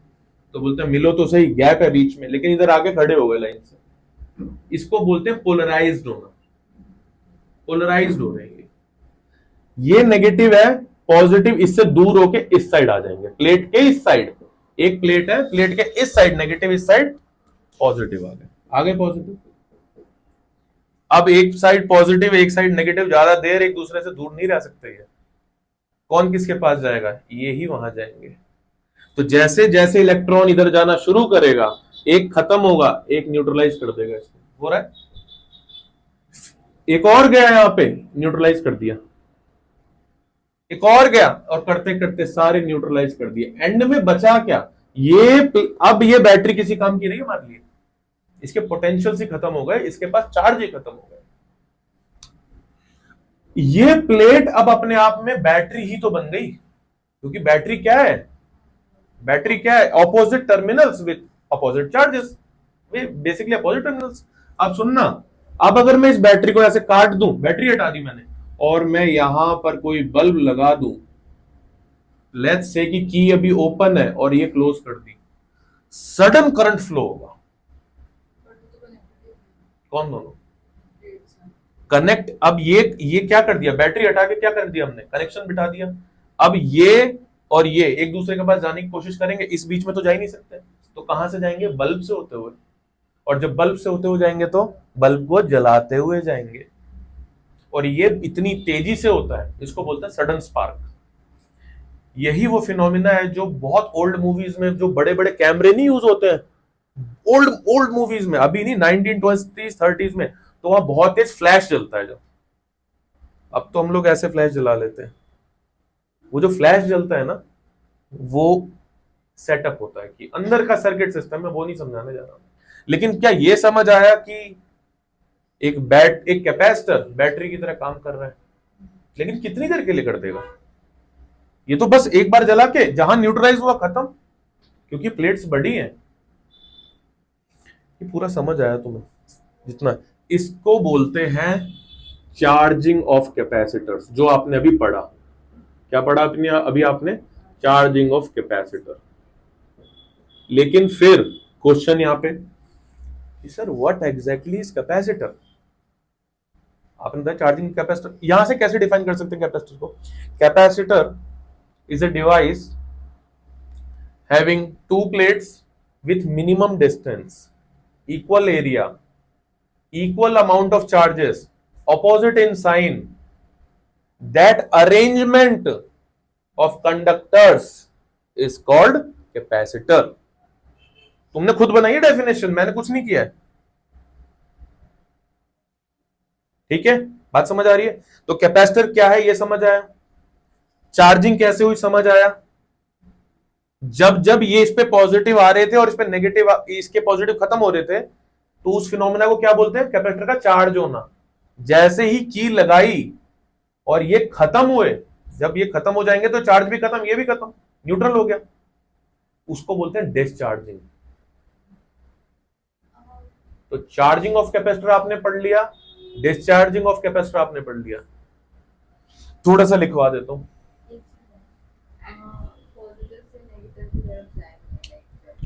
तो बोलते हैं मिलो तो सही, गैप है बीच में, लेकिन इधर आके खड़े हो गए लाइन से। इसको बोलते हैं पोलराइज्ड होना, पोलराइज्ड हो रहे हैं। ये नेगेटिव है, पॉजिटिव इससे दूर होके इस साइड आ जाएंगे, प्लेट के इस साइड। एक प्लेट है, प्लेट के इस साइड नेगेटिव, इस साइड पॉजिटिव आ गए, आगे पॉजिटिव। अब एक साइड पॉजिटिव एक साइड नेगेटिव ज्यादा देर एक दूसरे से दूर नहीं रह सकते। ये कौन किसके पास जाएगा? ये ही वहां जाएंगे। तो जैसे जैसे इलेक्ट्रॉन इधर जाना शुरू करेगा, एक खत्म होगा, एक न्यूट्रलाइज कर देगा। इसको हो रहा है, एक और गया यहां पे, न्यूट्रलाइज कर दिया, एक और गया, और करते करते सारे न्यूट्रलाइज कर दिए। एंड में बचा क्या? ये अब ये बैटरी किसी काम की नहीं मान ली, इसके पोटेंशियल से खत्म हो गए, इसके पास चार्ज ही खत्म हो गए। ये प्लेट अब अपने आप में बैटरी ही तो बन गई, क्योंकि बैटरी क्या है? बैटरी क्या है? Opposite terminals with opposite charges, basically opposite terminals. अब सुनना, अब अगर मैं इस बैटरी को ऐसे काट दूं, बैटरी हटा दी मैंने, और मैं यहां पर कोई बल्ब लगा दूं, लेट्स से कि की अभी ओपन है और ये क्लोज कर दी, सडन करंट फ्लो होगा। कौन दोनों कनेक्ट? अब ये क्या कर दिया? बैटरी हटा के क्या कर दिया हमने? कनेक्शन बिठा दिया। अब ये और ये एक दूसरे के पास जाने की कोशिश करेंगे, इस बीच में तो जा ही नहीं सकते, तो कहां से जाएंगे? बल्ब से होते हुए। और जब बल्ब से होते हुए जाएंगे तो बल्ब को जलाते हुए जाएंगे, और ये इतनी तेजी से होता है, इसको बोलते हैं सडन स्पार्क। यही वो फिनोमिना है जो बहुत ओल्ड मूवीज में, जो बड़े बड़े कैमरे नहीं यूज होते हैं ओल्ड ओल्ड मूवीज में, अभी नहीं, 1920s 30s में, तो वहां बहुत तेज फ्लैश जलता है। जब अब तो हम लोग ऐसे फ्लैश जला लेते हैं, वो जो फ्लैश जलता है ना, वो सेटअप होता है कि अंदर का सर्किट सिस्टम है, वो नहीं समझाने जा रहा हूं। लेकिन क्या ये समझ आया कि एक कैपेसिटर बैटरी की तरह काम कर रहा है, लेकिन कितनी देर के लिए कर देगा? ये तो बस एक बार जला के जहां न्यूट्रलाइज हुआ खत्म, क्योंकि प्लेट्स बड़ी हैं। ये पूरा समझ आया तुम्हें जितना? इसको बोलते हैं चार्जिंग ऑफ कैपेसिटर्स, जो आपने अभी पढ़ा। क्या पढ़ा अभी आपने? Charging of capacitor. लेकिन फिर क्वेश्चन यहां पे कि sir what exactly is capacitor. आपने बताया चार्जिंग कैपेसिटर, यहां से कैसे डिफाइन कर सकते हैं कैपेसिटर को। Capacitor is a device having to plates with minimum distance, equal area, equal amount of charges, opposite in sign, that arrangement of conductors is called capacitor। तुमने खुद बनाई है डेफिनेशन, मैंने कुछ नहीं किया है। ठीक है, बात समझ आ रही है। तो कैपेसिटर क्या है ये समझ आया, चार्जिंग कैसे हुई समझ आया। जब जब ये इस पे पॉजिटिव आ रहे थे और इस पे नेगेटिव, इसके पॉजिटिव खत्म हो रहे थे, तो उस फिनोमेना को क्या बोलते हैं, कैपेसिटर का चार्ज होना। जैसे ही की लगाई और ये खत्म हुए, जब ये खत्म हो जाएंगे तो चार्ज भी खत्म, ये भी खत्म, न्यूट्रल हो गया, उसको बोलते हैं डिस्चार्जिंग। तो चार्जिंग ऑफ कैपेसिटर आपने पढ़ लिया, डिस्चार्जिंग ऑफ कैपेसिटर आपने पढ़ लिया। थोड़ा सा लिखवा देता हूं। पॉजिटिव से नेगेटिव की तरफ जाएंगे, लाइक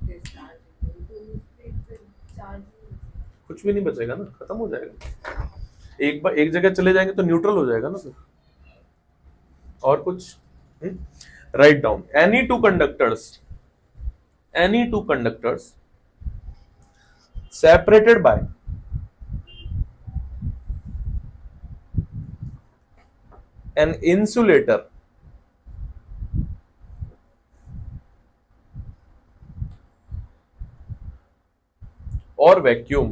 डिस्चार्जिंग, तो उस पे फिर चार्ज कुछ भी नहीं बचेगा ना, खत्म हो जाएगा। एक बार एक जगह चले जाएंगे तो न्यूट्रल हो जाएगा ना सर। और कुछ write down, any two conductors separated by an insulator or vacuum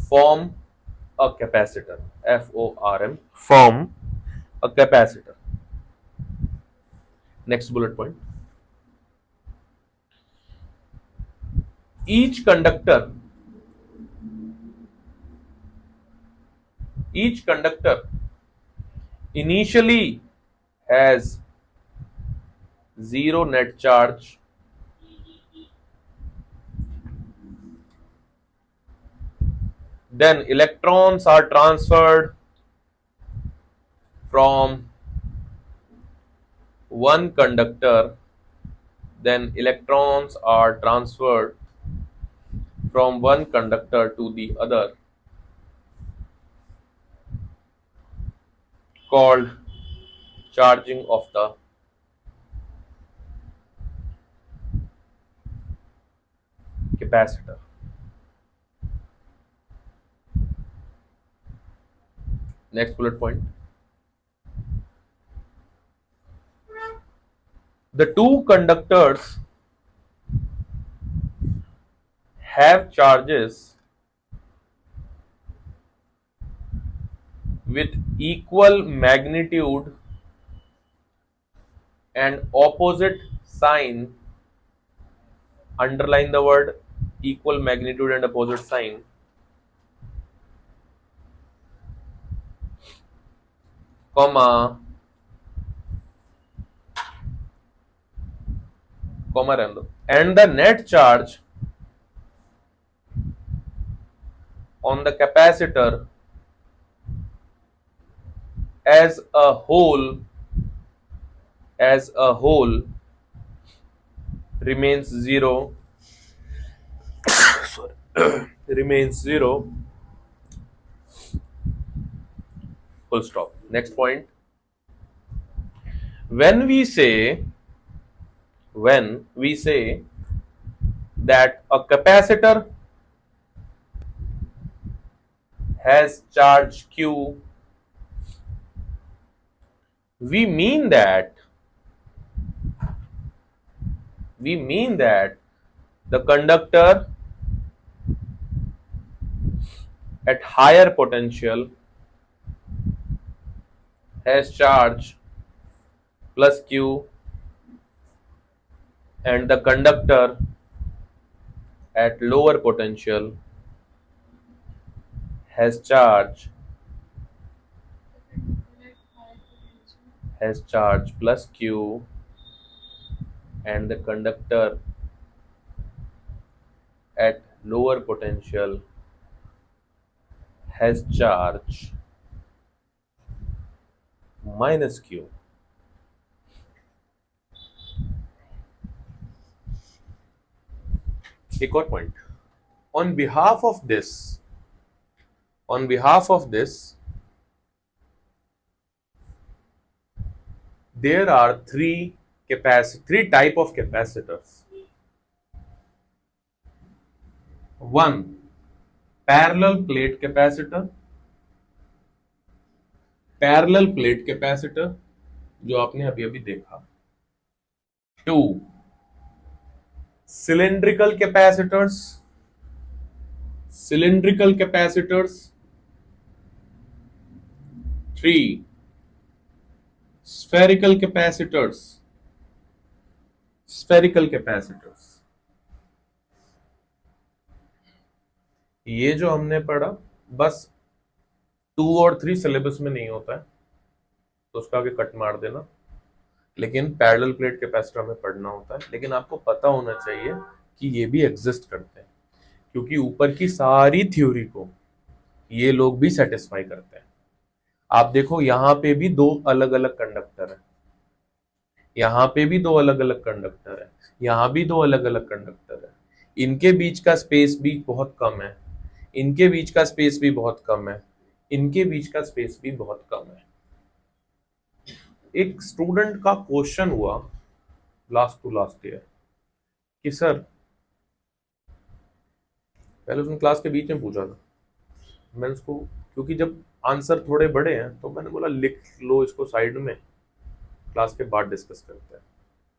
form a capacitor, FORM, form a capacitor. Next bullet point, each conductor initially has zero net charge, then electrons are transferred from one conductor, then electrons are transferred from one conductor to the other, called charging of the capacitor. Next bullet point, the two conductors have charges with equal magnitude and opposite sign. Underline the word equal magnitude and opposite sign. Comma random, and the net charge on the capacitor as a whole remains zero. Sorry. Remains zero. Full stop. Next point, when we say that a capacitor has charge Q, we mean that the conductor at higher potential has charge plus Q, and the conductor at lower potential has charge plus Q, and the conductor at lower potential has charge minus Q. एक और point, on behalf of this there are three type of capacitors. One, parallel plate capacitor, जो आपने अभी अभी देखा. Two, cylindrical capacitors. Three, spherical capacitors. ये जो हमने पढ़ा बस 2 और 3 सिलेबस में नहीं होता है, तो उसका आगे कट मार देना, लेकिन पैरेलल प्लेट कैपेसिटर में पढ़ना होता है. लेकिन आपको पता होना चाहिए कि ये भी एग्जिस्ट करते हैं, क्योंकि ऊपर की सारी थ्योरी को ये लोग भी सेटिस्फाई करते हैं. आप देखो यहां पे भी 2 अलग अलग कंडक्टर है, यहां पे भी 2 अलग अलग कंडक्टर है, यहां भी 2 अलग अलग कंडक्टर है. इनके बीच का स्पेस भी बहुत कम है, इनके बीच का स्पेस भी बहुत कम है, इनके बीच का स्पेस भी बहुत कम है. एक स्टूडेंट का क्वेश्चन हुआ लास्ट ईयर कि सर, पहले उसने क्लास के बीच में पूछा था, मैंने उसको, क्योंकि जब आंसर थोड़े बड़े हैं तो मैंने बोला लिख लो इसको साइड में, क्लास के बाद डिस्कस करते हैं.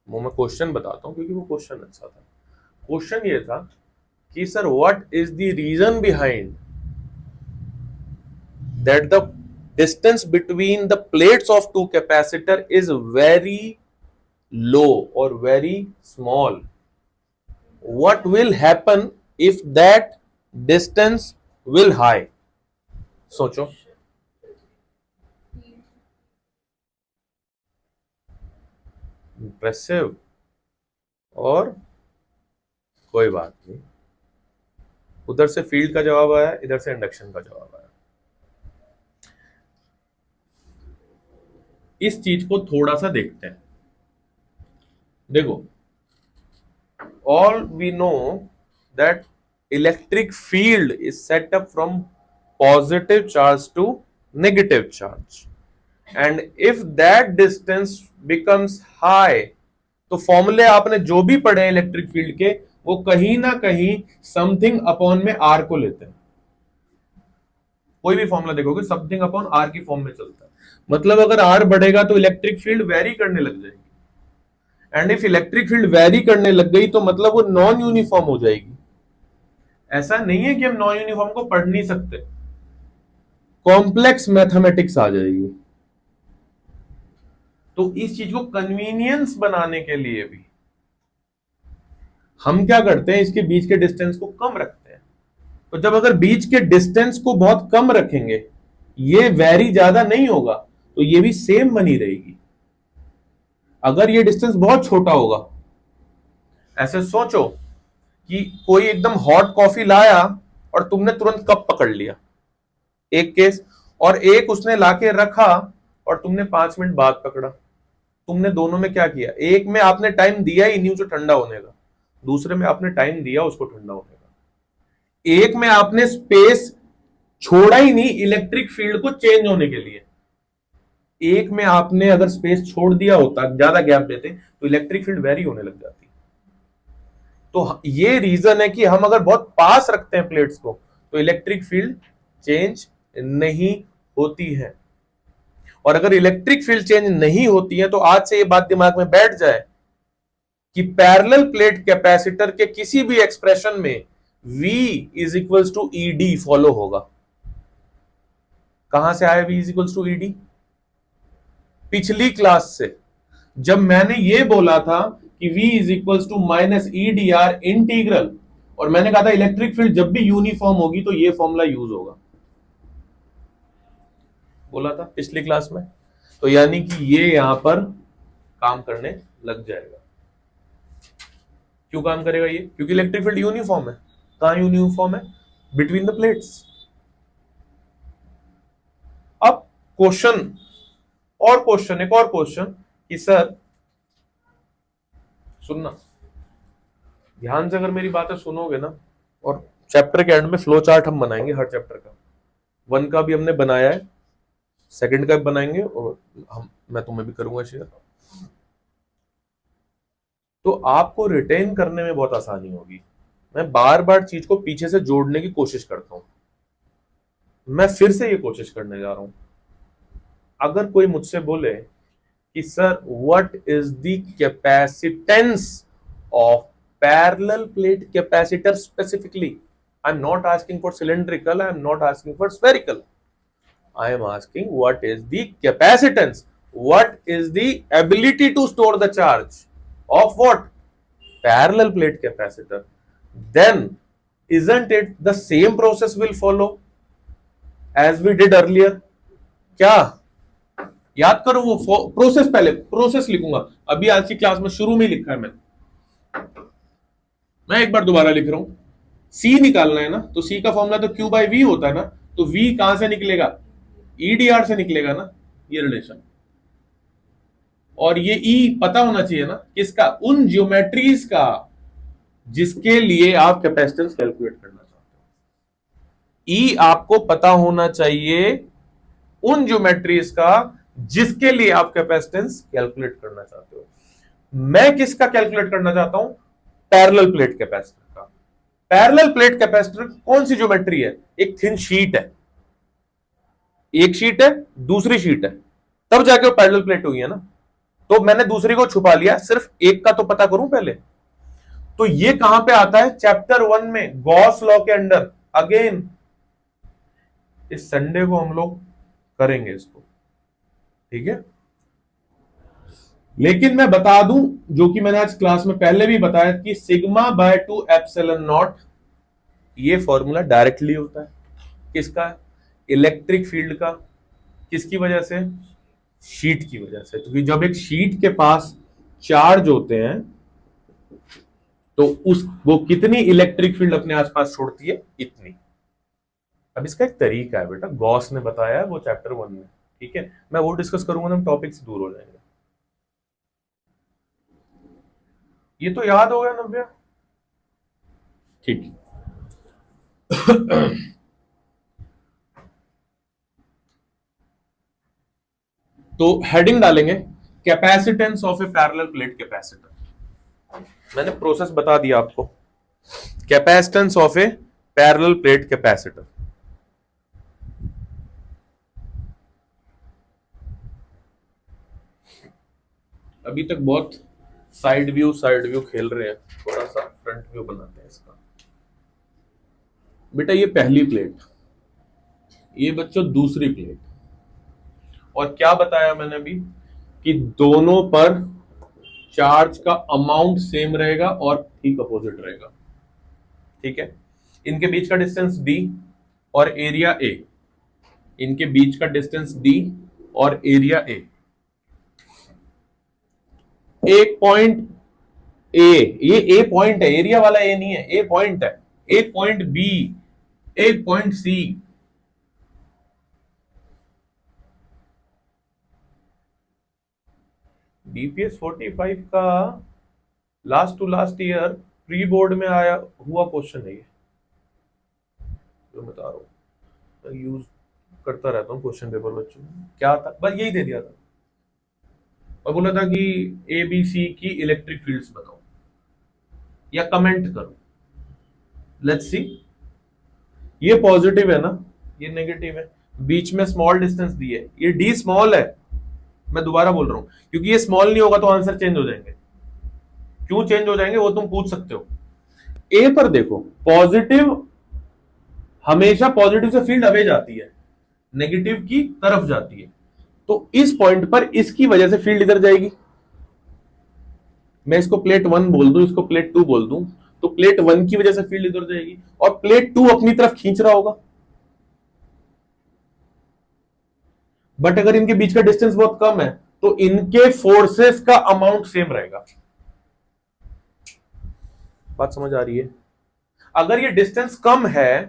वो मैं क्वेश्चन बताता हूँ क्योंकि वो क्वेश्चन अच्छा था. क्वेश्चन ये था कि sir, what is the reason behind that the distance between the plates of two capacitor is very low or very small. What will happen if that distance will high? सोचो. Impressive. और कोई बात नहीं, उधर से फील्ड का जवाब आया, इधर से इंडक्शन का जवाब आया. इस चीज को थोड़ा सा देखते हैं. देखो, all we know that electric field is set up from positive charge to negative charge, and if that distance becomes high, तो फॉर्मूले आपने जो भी पढ़े इलेक्ट्रिक फील्ड के, वो कहीं ना कहीं समथिंग अपॉन में आर को लेते हैं. कोई भी फॉर्मूला देखोगे समथिंग अपॉन आर की फॉर्म में चलता है. मतलब अगर आर बढ़ेगा तो इलेक्ट्रिक फील्ड वेरी करने लग जाएगी, and if electric field very करने लग गई तो मतलब वो नॉन यूनिफॉर्म हो जाएगी. ऐसा नहीं है कि हम नॉन यूनिफॉर्म को पढ़ नहीं सकते, कॉम्प्लेक्स मैथमेटिक्स आ जाएगी. तो इस चीज को कन्वीनियंस बनाने के लिए भी हम क्या करते हैं, इसके बीच के डिस्टेंस को कम रखते हैं. तो जब अगर बीच के डिस्टेंस को बहुत कम रखेंगे, ये वेरी ज्यादा नहीं होगा, तो ये भी सेम बनी रहेगी. अगर ये डिस्टेंस बहुत छोटा होगा, ऐसे सोचो कि कोई एकदम हॉट कॉफी लाया और तुमने तुरंत कप पकड़ लिया, एक केस, और एक उसने लाके रखा और तुमने 5 मिनट बाद पकड़ा. तुमने दोनों में क्या किया? एक में आपने टाइम दिया ही नहीं उसे ठंडा होने का, दूसरे में आपने टाइम दिया उसको ठंडा होने का. एक में आपने स्पेस छोड़ा ही नहीं इलेक्ट्रिक फील्ड को चेंज होने के लिए, एक में आपने अगर स्पेस छोड़ दिया होता, ज्यादा गैप देते, तो इलेक्ट्रिक फील्ड वेरी होने लग जाती. तो ये रीजन है कि हम अगर बहुत पास रखते हैं प्लेट्स को तो इलेक्ट्रिक फील्ड चेंज नहीं होती है. और अगर इलेक्ट्रिक फील्ड चेंज नहीं होती है तो आज से ये बात दिमाग में बैठ जाए कि पैरेलल प्लेट कैपेसिटर के किसी भी एक्सप्रेशन में V is equals to E D follow होगा. कहां से आया V is equals to E D? पिछली क्लास से, जब मैंने ये बोला था कि V is equals to minus EDR integral, और मैंने कहा था इलेक्ट्रिक फील्ड जब भी यूनिफॉर्म होगी तो ये फॉर्मूला यूज होगा, बोला था पिछली क्लास में. तो यानी कि ये यहां पर काम करने लग जाएगा. क्यों काम करेगा ये? क्योंकि इलेक्ट्रिक फील्ड यूनिफॉर्म है. कहां यूनिफॉर्म है? Between the plates. अब क्वेश्चन, एक और क्वेश्चन कि सर सुनना, ध्यान से अगर मेरी बातें सुनोगे ना, और चैप्टर के एंड में फ्लो चार्ट हम बनाएंगे हर चैप्टर का, 1 का भी हमने बनाया है, 2nd का भी बनाएंगे, और मैं तुम्हें भी करूंगा शेयर। तो आपको रिटेन करने में बहुत आसानी होगी। मैं बार बार चीज को पीछे से जोड़ने की कोशिश करता हूं, मैं फिर से ये कोशिश करने जा रहा हूं। अगर कोई मुझसे बोले कि sir what is the capacitance of parallel plate capacitor specifically, I am not asking for cylindrical, I am not asking for spherical, I am asking what is the capacitance, what is the ability to store the charge of what? Parallel plate capacitor. Then isn't it the same process will follow as we did earlier? क्या याद करो वो process, पहले process लिखूंगा, अभी आज की class में शुरू में लिखा है मैं एक बार दोबारा लिख रहा हूं। सी निकालना है ना, तो सी का फॉर्मूला तो क्यू बाई वी होता है ना, तो वी कहां से निकलेगा? ईडीआर से निकलेगा ना, ये रिलेशन। और ये ई पता होना चाहिए ना किसका? उन ज्योमेट्रीज का जिसके लिए आप कैपेसिटेंस कैलकुलेट करना चाहते हो। ई आपको पता होना चाहिए उन ज्योमेट्रीज का जिसके लिए आप कैपेसिटेंस कैलकुलेट करना चाहते हो। मैं किसका कैलकुलेट करना चाहता हूं? पैरेलल प्लेट कैपेसिटर का। पैरेलल प्लेट कैपेसिटर कौन सी ज्योमेट्री है? एक थिन शीट है, एक शीट है, दूसरी शीट है, तब जाके वो पैरेलल प्लेट हुई है ना। तो मैंने दूसरी को छुपा लिया, सिर्फ एक का तो पता करूं पहले। तो ये कहां पे आता है? चैप्टर 1 में, गॉस लॉ के अंडर। अगेन इस संडे को हम लोग करेंगे इसको, ठीक है। लेकिन मैं बता दूं, जो कि मैंने आज क्लास में पहले भी बताया, कि सिग्मा बाय 2 एप्सिलॉन नॉट, ये फॉर्मूला डायरेक्टली होता है किसका? इलेक्ट्रिक फील्ड का। किसकी वजह से? शीट की वजह से। क्योंकि जब एक शीट के पास चार्ज होते हैं तो वो कितनी इलेक्ट्रिक फील्ड अपने आसपास छोड़ती है? इतनी। अब इसका एक तरीका है बेटा, गॉस ने बताया है वो चैप्टर 1 में, ठीक है। मैं वो डिस्कस करूंगा ना, हम टॉपिक से दूर हो जाएंगे। ये तो याद हो गया नव्या, ठीक। तो हेडिंग डालेंगे capacitance of A parallel plate capacitor. मैंने प्रोसेस बता दिया आपको। Capacitance of A parallel plate capacitor. अभी तक बहुत साइड व्यू खेल रहे हैं, थोड़ा सा फ्रंट व्यू बनाते हैं इसका। बेटा ये पहली प्लेट, ये बच्चों दूसरी प्लेट। और क्या बताया मैंने अभी? कि दोनों पर चार्ज का अमाउंट सेम रहेगा और ठीक अपोजिट रहेगा, ठीक है। इनके बीच का डिस्टेंस d और एरिया a, इनके बीच का डिस्टेंस d और एरिया a। एक पॉइंट a, ये a पॉइंट है, एरिया वाला a नहीं है, a पॉइंट है। एक पॉइंट b, एक पॉइंट c। डीपीएस 45 का last two last year pre board में आया हुआ क्वेश्चन है ये, जो बता रहा हूँ, यूज करता रहता हूँ क्वेश्चन पेपर बच्चों में। क्या था? बस यही दे दिया था और बोला था कि ए बी सी की इलेक्ट्रिक फील्ड्स बताओ या कमेंट करो। लेट्स सी, ये पॉजिटिव है ना, ये नेगेटिव है, बीच में स्मॉल डिस्टेंस दी है, ये डी स्मॉल है। मैं दोबारा बोल रहा हूं, क्योंकि ये स्मॉल नहीं होगा तो आंसर चेंज हो जाएंगे। क्यों चेंज हो जाएंगे वो तुम पूछ सकते हो। ए पर देखो, पॉजिटिव, हमेशा पॉजिटिव से फील्ड अवे जाती है, नेगेटिव की तरफ जाती है। तो इस पॉइंट पर इसकी वजह से फील्ड इधर जाएगी। मैं इसको प्लेट 1 बोल दूं, इसको प्लेट 2 बोल दूं, तो प्लेट 1 की वजह से फील्ड इधर जाएगी और प्लेट 2 अपनी तरफ खींच रहा होगा। बट अगर इनके बीच का डिस्टेंस बहुत कम है तो इनके फोर्सेस का अमाउंट सेम रहेगा। बात समझ आ रही है? अगर ये डिस्टेंस कम है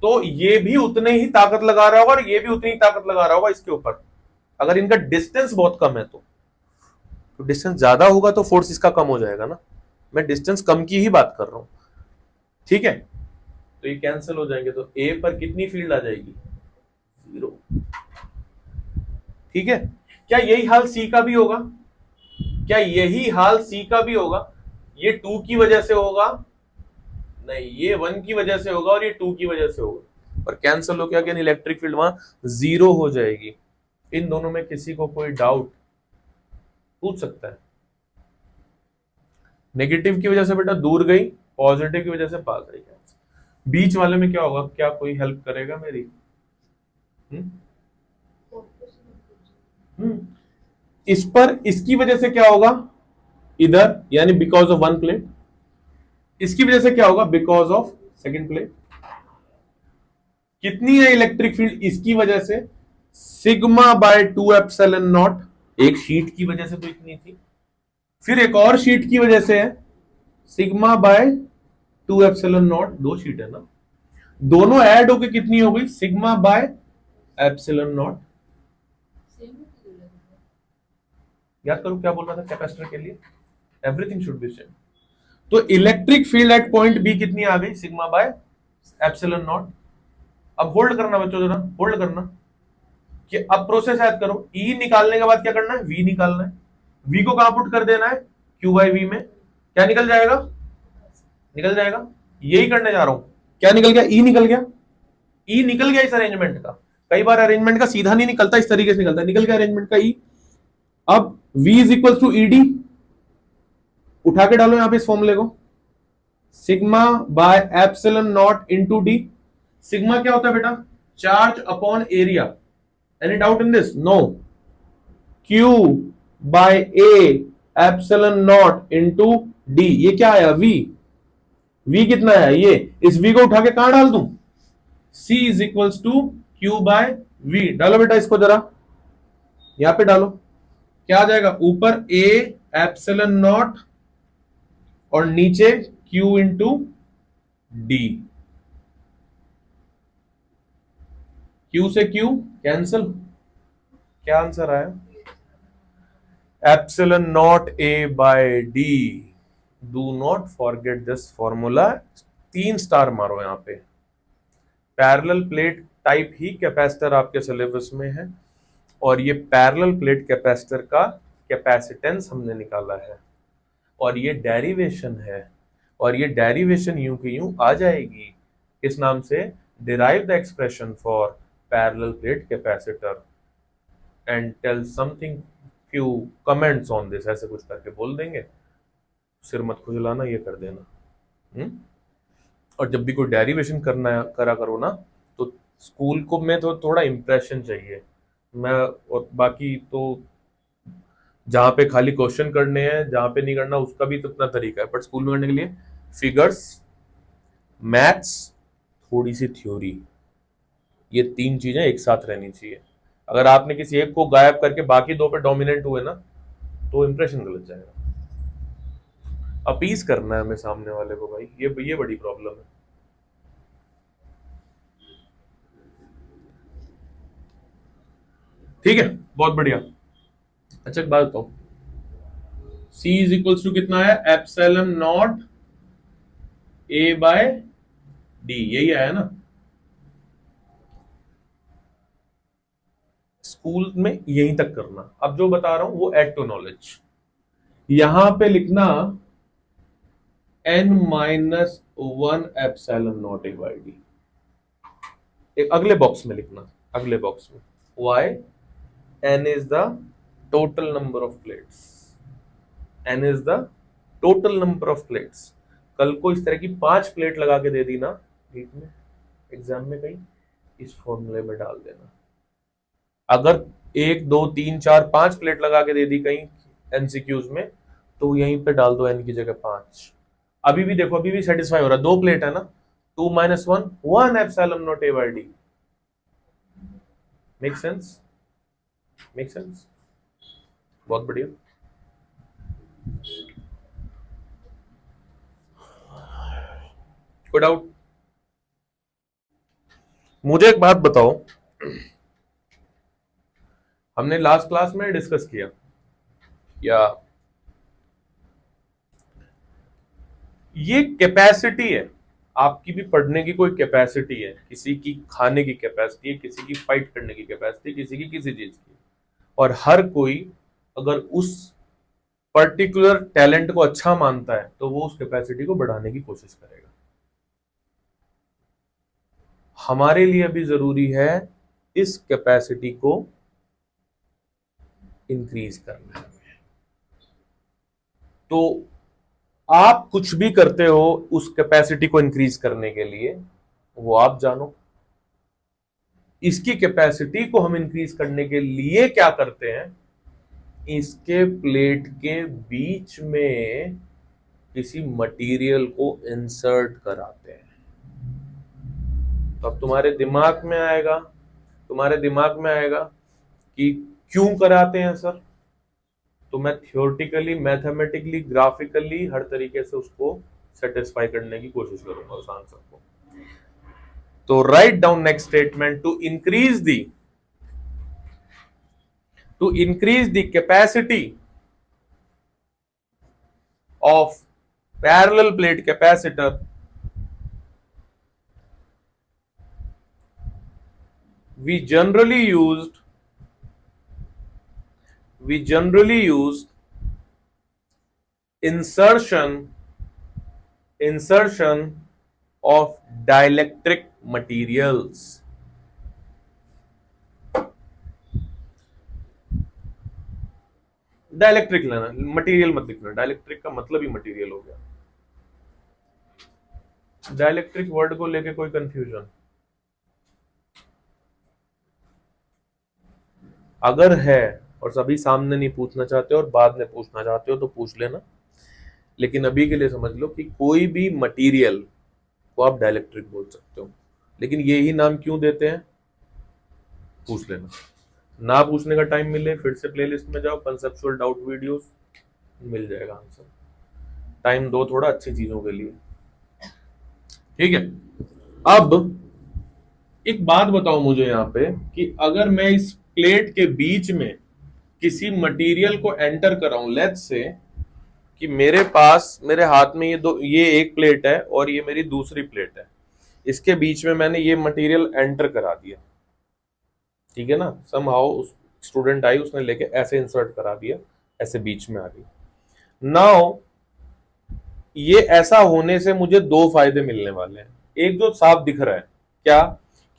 तो ये भी उतने ही ताकत लगा रहा होगा और ये भी उतनी ही ताकत लगा रहा होगा इसके ऊपर। अगर इनका डिस्टेंस बहुत कम है तो डिस्टेंस ज्यादा होगा तो फोर्स इसका कम हो जाएगा ना। मैं डिस्टेंस कम की ही बात कर रहा हूं, ठीक है। तो ये कैंसिल हो जाएंगे, तो ए पर कितनी फील्ड आ जाएगी, 0, ठीक है। क्या यही हाल सी का भी होगा, क्या यही हाल सी का भी होगा? ये 2 की वजह से होगा, नहीं ये 1 की वजह से होगा और ये 2 की वजह से होगा, पर कैंसिल हो गया कि इलेक्ट्रिक फील्ड वहां 0 हो जाएगी। इन दोनों में किसी को कोई डाउट पूछ सकता है? नेगेटिव की वजह से बेटा दूर गई, पॉजिटिव की वजह से पास आई, बीच वाले में क्या होगा? क्या कोई हेल्प करेगा मेरी? इस पर इसकी वजह से क्या होगा इधर, यानी बिकॉज ऑफ वन प्लेट। इसकी वजह से क्या होगा? Because of second plate. कितनी है इलेक्ट्रिक फील्ड इसकी वजह से? सिग्मा बाय 2 एप्सिलॉन नॉट, एक शीट की वजह से तो इतनी थी, फिर एक और शीट की वजह से है sigma by 2 epsilon not, 2 sheet है ना, दोनों ऐड होके कितनी हो गई? Sigma by epsilon not. याद करो क्या बोल रहा था कैपेसिटर के लिए, एवरीथिंग शुड बी सेम। तो electric field at point B कितनी आ गई? Sigma by epsilon not. अब होल्ड करना बच्चों, जरा होल्ड करना कि अब प्रोसेस याद करो, ई निकालने के बाद क्या करना है? वी निकालना है। वी को कहां पुट कर देना है? क्यू बाई वी में। क्या निकल जाएगा? निकल जाएगा, यही करने जा रहा हूं। क्या निकल गया? ई निकल गया। ई निकल गया इस अरेंजमेंट का। कई बार अरेंजमेंट का सीधा नहीं निकलता, इस तरीके से निकलता है। निकल गया अरेंजमेंट का ई। अब V is equal to E D, उठा के डालो यहां पे इस फॉर्मूले को, sigma by epsilon not into D. Sigma क्या होता है बेटा? Charge upon area. Any doubt in this? No. Q by A epsilon not into D. ये क्या आया? V। V कितना है? ये। इस V को उठा के कहां डाल दूं? C is equals to Q by V। डालो बेटा इसको जरा, यहां पे डालो। क्या आ जाएगा? ऊपर A एप्सिलॉन नॉट और नीचे Q इंटू डी। Q से Q कैंसल, क्या आंसर आया? Epsilon not A by D. Do not forget this formula. 3 star मारो यहां पे। पैरेलल प्लेट टाइप ही कैपेसिटर आपके सिलेबस में है, और ये पैरेलल प्लेट कैपेसिटर का कैपेसिटेंस हमने निकाला है, और ये डेरिवेशन है, और ये डेरिवेशन यूं की यूं आ जाएगी। इस नाम से derive the expression for parallel plate capacitor and tell something few comments on this. ऐसे कुछ करके बोल देंगे, सिर मत खुजलाना, ये कर देना। और जब भी कोई डेरिवेशन करना करा करो ना, तो स्कूल को में तो थोड़ा इंप्रेशन चाहिए। मैं और बाकी तो जहां पे खाली क्वेश्चन करने हैं, जहां पे नहीं करना उसका भी तो अपना तरीका है, बट स्कूल में करने के लिए फिगर्स, मैथ्स, थोड़ी सी थ्योरी, ये 3 चीजें एक साथ रहनी चाहिए। अगर आपने किसी एक को गायब करके बाकी 2 पे डोमिनेंट हुए ना, तो इंप्रेशन गलत जाएगा। अपीज करना है हमें सामने वाले को, भाई ये बड़ी प्रॉब्लम है। ठीक है, बहुत बढ़िया। अच्छा एक बात बताओ, C इज इक्वल्स टू कितना है? Epsilon not A by D, यही आया ना? स्कूल में यहीं तक करना। अब जो बता रहा हूं वो एड टू नॉलेज। यहां पे लिखना n minus 1 epsilon not A by D. एक अगले बॉक्स में लिखना, अगले बॉक्स में y n is the total number of plates, n is the total number of plates। कल को इस तरह की 5 प्लेट लगा के दे दी ना नीट में, एग्जाम में, कहीं इस फॉर्मूले में डाल देना। अगर 1 2 3 4 5 प्लेट लगा के दे दी कहीं एमसीक्यूज में, तो यहीं पे डाल दो n की जगह 5। अभी भी देखो, अभी भी सेटिस्फाई हो रहा है, 2 प्लेट है ना, 2 minus 1 1 epsilon not A by D. Make sense? Make sense? बहुत बढ़िया। कोई डाउट? मुझे एक बात बताओ, हमने लास्ट क्लास में डिस्कस किया, या ये कैपेसिटी है, आपकी भी पढ़ने की कोई कैपेसिटी है, किसी की खाने की कैपेसिटी है, किसी की फाइट करने की कैपेसिटी, किसी की किसी चीज की। और हर कोई अगर उस पर्टिकुलर टैलेंट को अच्छा मानता है तो वो उस कैपेसिटी को बढ़ाने की कोशिश करेगा। हमारे लिए भी जरूरी है इस कैपेसिटी को इंक्रीज करना। तो आप कुछ भी करते हो उस कैपेसिटी को इंक्रीज करने के लिए, वो आप जानो। इसकी कैपेसिटी को हम इंक्रीज करने के लिए क्या करते हैं, इसके प्लेट के बीच में किसी मटेरियल को इंसर्ट कराते हैं। तो अब तुम्हारे दिमाग में आएगा कि क्यों कराते हैं सर। तो मैं थियोरेटिकली, मैथमेटिकली, ग्राफिकली हर तरीके से उसको सेटिस्फाई करने की कोशिश करूंगा उस आंसर को। तो write down next statement, to increase the capacity of parallel plate capacitor, we generally used insertion of dielectric materials. Dielectric लेना, मटेरियल मत लिखना, डायलेक्ट्रिक का मतलब ही मटेरियल हो गया। डायलेक्ट्रिक वर्ड को लेके कोई कंफ्यूजन अगर है और सभी सामने नहीं पूछना चाहते और बाद में पूछना चाहते हो तो पूछ लेना, लेकिन अभी के लिए समझ लो कि कोई भी मटेरियल को आप डायलेक्ट्रिक बोल सकते हो। लेकिन यही नाम क्यों देते हैं पूछ लेना। ना पूछने का टाइम मिले फिर से प्लेलिस्ट में जाओ, कंसेप्चुअल डाउट वीडियोस, मिल जाएगा आंसर। टाइम दो थोड़ा अच्छी चीजों के लिए, ठीक है। अब एक बात बताओ मुझे यहाँ पे कि अगर मैं इस प्लेट के बीच में किसी मटेरियल को एंटर कराऊं, लेट्स से कि मेरे हाथ में ये एक प्लेट है और ये मेरी दूसरी प्लेट है, इसके बीच में मैंने ये मटेरियल एंटर करा दिया, ठीक है ना। समहाउ स्टूडेंट आई, उसने लेके ऐसे इंसर्ट करा दिया, ऐसे बीच में आ गई। नाउ ये ऐसा होने से मुझे दो फायदे मिलने वाले हैं। एक जो साफ दिख रहा है क्या,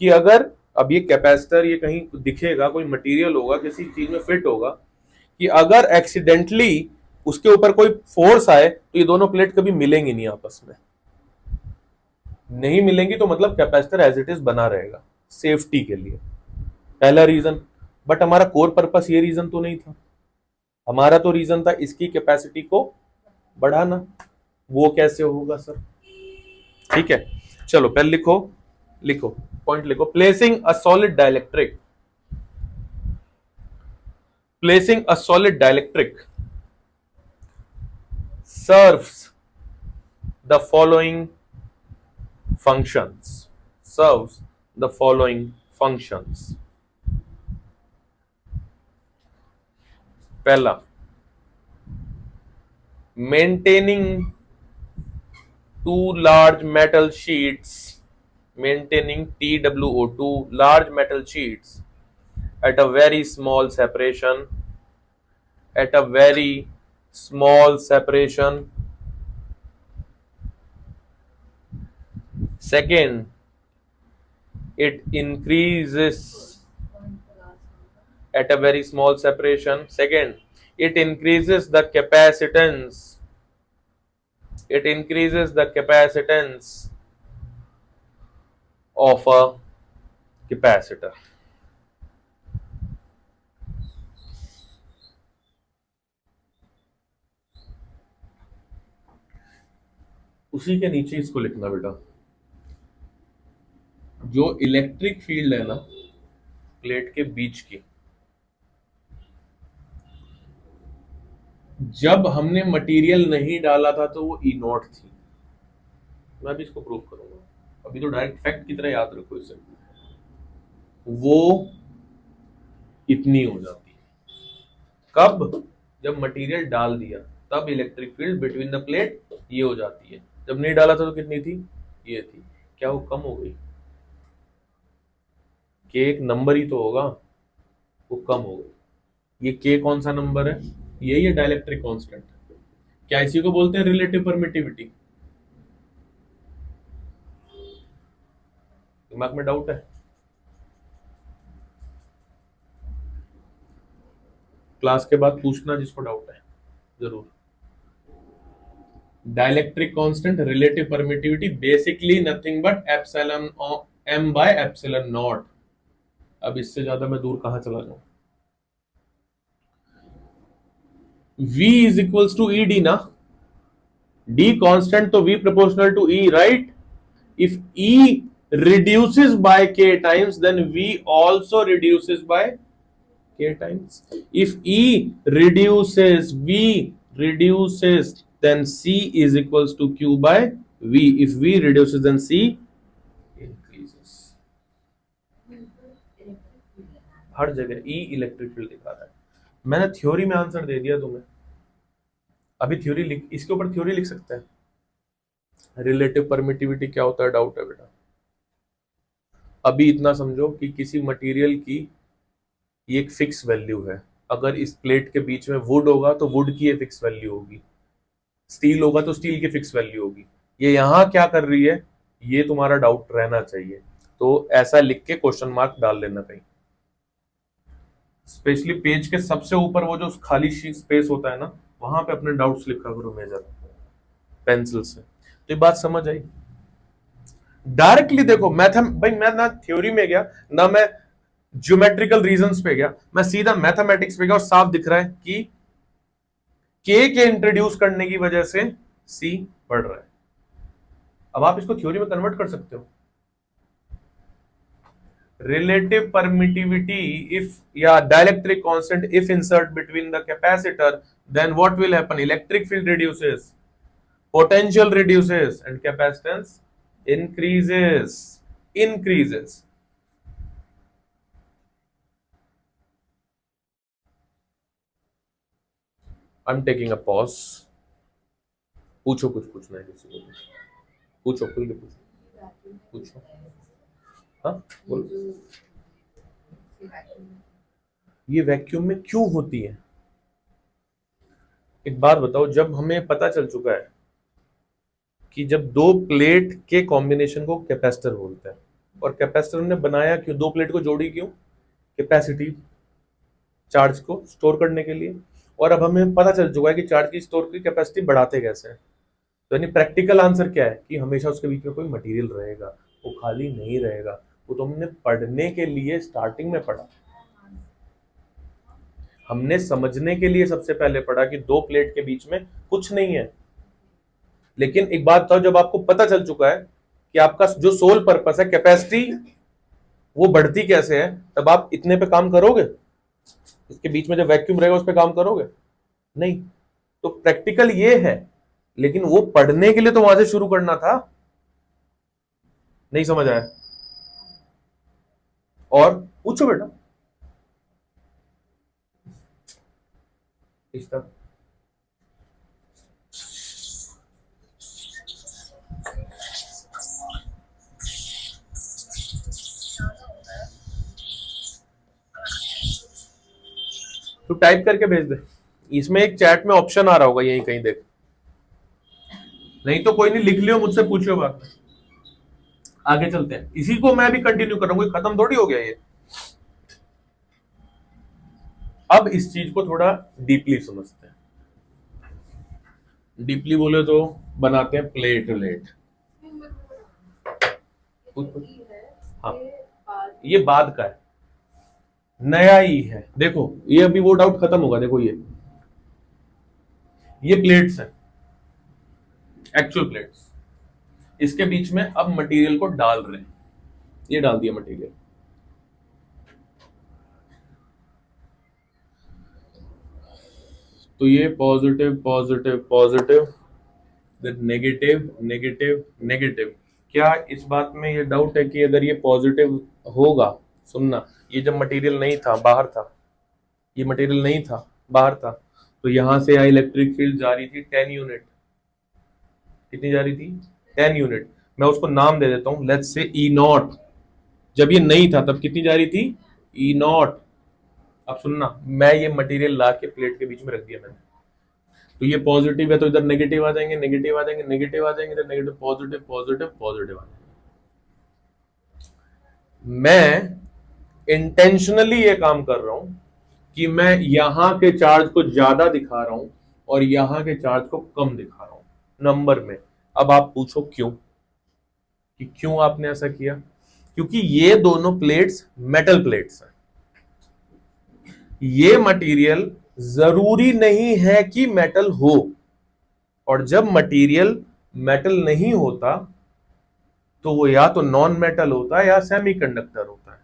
कि अगर अब ये कैपेसिटर ये कहीं दिखेगा, कोई मटेरियल होगा, किसी चीज में फिट होगा, कि अगर एक्सीडेंटली उसके ऊपर कोई फोर्स आए तो ये दोनों प्लेट कभी मिलेंगी नहीं, आपस में नहीं मिलेंगी, तो मतलब कैपेसिटर एज इट इज बना रहेगा सेफ्टी के लिए, पहला रीजन। बट हमारा कोर पर्पस ये रीजन तो नहीं था, हमारा तो रीजन था इसकी कैपेसिटी को बढ़ाना। वो कैसे होगा सर, ठीक है। चलो पहले लिखो पॉइंट लिखो। Placing a solid dielectric serves the following functions. पहला, maintaining two large metal sheets, maintaining TWO2 large metal sheets at a very small separation, Second, it increases at a very small separation. Second, it increases the capacitance. Of a capacitor. उसी के नीचे इसको लिखना बेटा, जो electric field है ना plate के बीच की, जब हमने मटेरियल नहीं डाला था तो वो E0 थी। मैं भी इसको प्रूव करूंगा, अभी तो डायरेक्ट फैक्ट की तरह याद रखो इसे। वो इतनी हो जाती है कब, जब मटेरियल डाल दिया, तब electric field between the plate ये हो जाती है। जब नहीं डाला था तो कितनी थी, ये थी। क्या वो कम हो गई? के एक नंबर ही तो होगा, वो कम हो गई। ये के कौन सा नंबर है? यही है डाइलेक्ट्रिक कांस्टेंट। क्या इसी को बोलते हैं रिलेटिव परमिटिविटी? दिमाग में डाउट है? क्लास के बाद पूछना जिसको डाउट है जरूर। Dielectric constant, relative permittivity, basically nothing but epsilon m by epsilon not. अब इससे ज्यादा मैं दूर कहां चला जाऊं? v is equals to E D ना, d कांस्टेंट तो v proportional to e, right? if e reduces by k times then v also reduces by k times. If e reduces, v reduces, then c is equals to q by v. If v reduces then c increases. हर जगह e electric field दिखा रहा है। मैंने theory में answer दे दिया तुम्हें, अभी theory लिख, इसके ऊपर थ्योरी लिख सकते हैं। रिलेटिव परमिटिविटी क्या होता है, डाउट है बेटा? अभी इतना समझो कि किसी मटेरियल की ये एक फिक्स वैल्यू है। अगर इस प्लेट के बीच में वुड होगा तो वुड की ये फिक्स वैल्यू होगी, स्टील होगा तो स्टील की फिक्स वैल्यू होगी। ये यहां क्या कर रही है, ये तुम्हारा डाउट रहना चाहिए। तो ऐसा लिख के क्वेश्चन मार्क डाल लेना कहीं, स्पेशली पेज के सबसे ऊपर वो जो खाली स्पेस होता है ना, वहां पे अपने डाउट्स लिखा करो मेजर पेंसिल से। तो ये बात समझ आई? डायरेक्टली देखो, भाई मैं ना थ्योरी में गया ना मैं ज्योमेट्रिकल रीजंस पे गया, मैं सीधा मैथमेटिक्स पे गया और साफ दिख रहा है कि के इंट्रोड्यूस करने की वजह से सी बढ़ रहा है। अब आप इसको थ्योरी में कन्वर्ट कर सकते हो। रिलेटिव परमिटिविटी इफ या dielectric constant if insert between the capacitor, then what will happen? Electric field reduces, potential reduces and capacitance increases. I'm taking a pause. पूछो, कुछ पूछना है किसी को? पूछो, खुल के पूछो। हाँ बोलो। ये वैक्यूम में क्यों होती है? एक बात बताओ, जब हमें पता चल चुका है कि जब दो प्लेट के कॉम्बिनेशन को कैपेसिटर बोलते हैं, और कैपेसिटर ने बनाया क्यों, दो प्लेट को जोड़ी क्यों? कैपेसिटी, चार्ज को स्टोर करने के लिए। और अब हमें पता चल चुका है कि चार्ज की स्टोर की कैपेसिटी बढ़ाते कैसे हैं। तो यानी प्रैक्टिकल आंसर क्या है कि हमेशा उसके बीच में कोई मटेरियल रहेगा, वो खाली नहीं रहेगा। वो तो हमने पढ़ने के लिए स्टार्टिंग में पढ़ा, हमने समझने के लिए सबसे पहले पढ़ा कि दो प्लेट के बीच में कुछ नहीं है। लेकिन एक बात बताओ, जब आपको पता चल चुका है कि आपका जो सोल पर्पस है कैपेसिटी, वो बढ़ती कैसे है, तब आप इतने पे काम करोगे? इसके बीच में जो वैक्यूम रहेगा उस पे काम करोगे? नहीं। तो प्रैक्टिकल ये है, लेकिन वो पढ़ने के लिए तो वहां से शुरू करना था। नहीं समझ आया? और पूछो बेटा। इस तरह तो टाइप करके भेज दे। इसमें एक चैट में ऑप्शन आ रहा होगा, यहीं कहीं देख, नहीं तो कोई नहीं, लिख लियो, मुझसे पूछो बात। आगे चलते हैं, इसी को मैं भी कंटिन्यू करूंगा, खत्म थोड़ी हो गया ये। अब इस चीज को थोड़ा डीपली समझते हैं। डीपली बोले तो बनाते हैं प्लेटलेट। हाँ, ये बाद का है, नया ही है। देखो ये अभी वो डाउट खत्म होगा। देखो ये प्लेट्स हैं, एक्चुअल प्लेट्स, इसके बीच में अब मटेरियल को डाल रहे हैं। ये डाल दिया मटेरियल, तो ये positive positive positive, negative negative negative. क्या इस बात में ये डाउट है कि अगर ये पॉजिटिव होगा, सुनना, ये जब मटेरियल नहीं था बाहर था, ये मटेरियल नहीं था बाहर था, तो यहां से यहाँ इलेक्ट्रिक फील्ड जा रही थी 10 यूनिट। कितनी जा रही थी 10 यूनिट। मैं उसको नाम दे देता हूं, लेट्स से ई नॉट। जब ये नहीं था तब कितनी जा रही थी ई नॉट। अब सुनना, मैं ये मटेरियल ला के प्लेट के बीच में रख दिया मैंने, तो ये पॉजिटिव है तो इधर नेगेटिव आ जाएंगे, नेगेटिव आ जाएंगे, नेगेटिव आ जाएंगे, इधर नेगेटिव, पॉजिटिव पॉजिटिव पॉजिटिव आ जाएंगे। मैं इंटेंशनली ये काम कर रहा हूं कि मैं यहां के चार्ज को ज्यादा दिखा रहा हूं और यहां के चार्ज को कम दिखा रहा हूं नंबर में। अब आप पूछो क्यों, कि क्यों आपने ऐसा किया? क्योंकि ये दोनों प्लेट्स मेटल प्लेट्स हैं। ये मटेरियल जरूरी नहीं है कि मेटल हो, और जब मटेरियल मेटल नहीं होता तो वो या तो नॉन मेटल होता है या सेमीकंडक्टर होता है।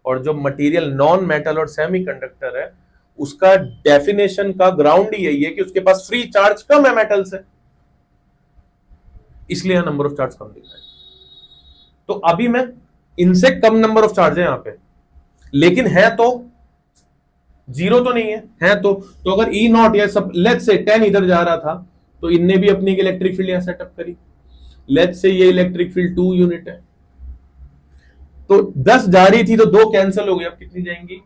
और जो मटेरियल नॉन मेटल और सेमीकंडक्टर है उसका डेफिनेशन का ग्राउंड ही यही है कि उसके पास फ्री चार्ज कम है मेटल से, इसलिए नंबर ऑफ चार्ज कम दिख रहा है। तो अभी मैं इनसे कम नंबर ऑफ चार्ज है यहां पे, लेकिन है तो जीरो तो नहीं है तो अगर ई नॉट या सब लेट्स से 10 इधर जा रहा था तो इनने भी अपनी इलेक्ट्रिक फील्ड यहां सेटअप करी। लेट्स से ये इलेक्ट्रिक फील्ड 2 यूनिट है, तो 10 जा रही थी तो 2 कैंसिल हो गई, अब कितनी जाएंगी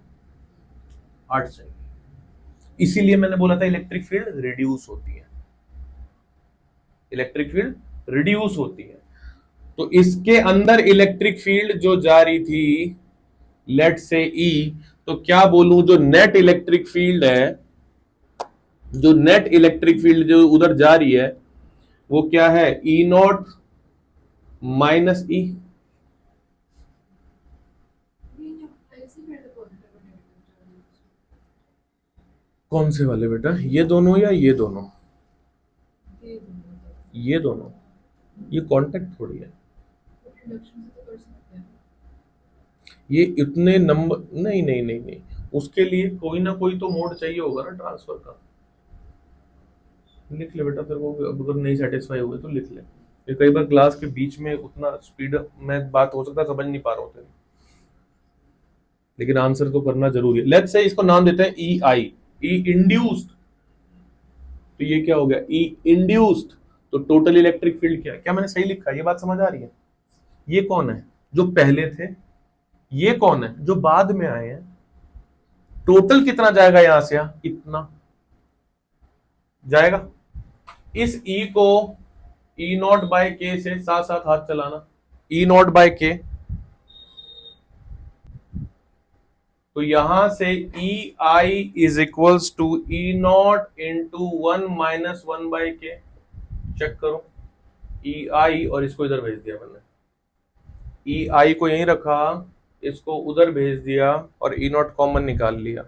8 जाएंगी। इसीलिए मैंने बोला था इलेक्ट्रिक फील्ड रिड्यूस होती है, इलेक्ट्रिक फील्ड रिड्यूस होती है। तो इसके अंदर इलेक्ट्रिक फील्ड जो जा रही थी लेट्स से ई, तो क्या बोलूं, जो नेट इलेक्ट्रिक फील्ड है, जो नेट इलेक्ट्रिक फील्ड जो उधर जा रही है वो क्या है, ई नॉट माइनस ई। कौन से वाले बेटा, ये दोनों या ये दोनों? ये दोनों, ये कांटेक्ट थोड़ी है, ये इतने नंबर नहीं नहीं नहीं नहीं, उसके लिए कोई ना कोई तो मोड चाहिए होगा ना ट्रांसफर का। लिख ले बेटा, तेरे को अगर नहीं सेटिस्फाई हुए तो लिख ले। ये कई बार क्लास के बीच में उतना स्पीड में बात हो सकता है समझ नहीं पा रहा होते, लेकिन आंसर तो करना जरूरी है। लेट्स से इसको नाम देते हैं ई आई, ई इंड्यूस्ड। तो ये क्या हो गया, ई इंड्यूस्ड। तो टोटल इलेक्ट्रिक फील्ड क्या है, क्या मैंने सही लिखा है? ये बात समझ आ रही है? ये कौन है जो पहले थे, ये कौन है जो बाद में आए हैं? टोटल कितना जाएगा यहां से, इतना जाएगा। इस ई को ई नॉट बाय के से साथ साथ हाथ चलाना, ई नॉट बाय के, तो यहां से E i is equals to E naught into 1 minus 1 by k. Check करो, ई आई, और इसको इधर भेज दिया मैंने, ई आई को यहीं रखा, इसको उधर भेज दिया और ई नॉट कॉमन निकाल लिया।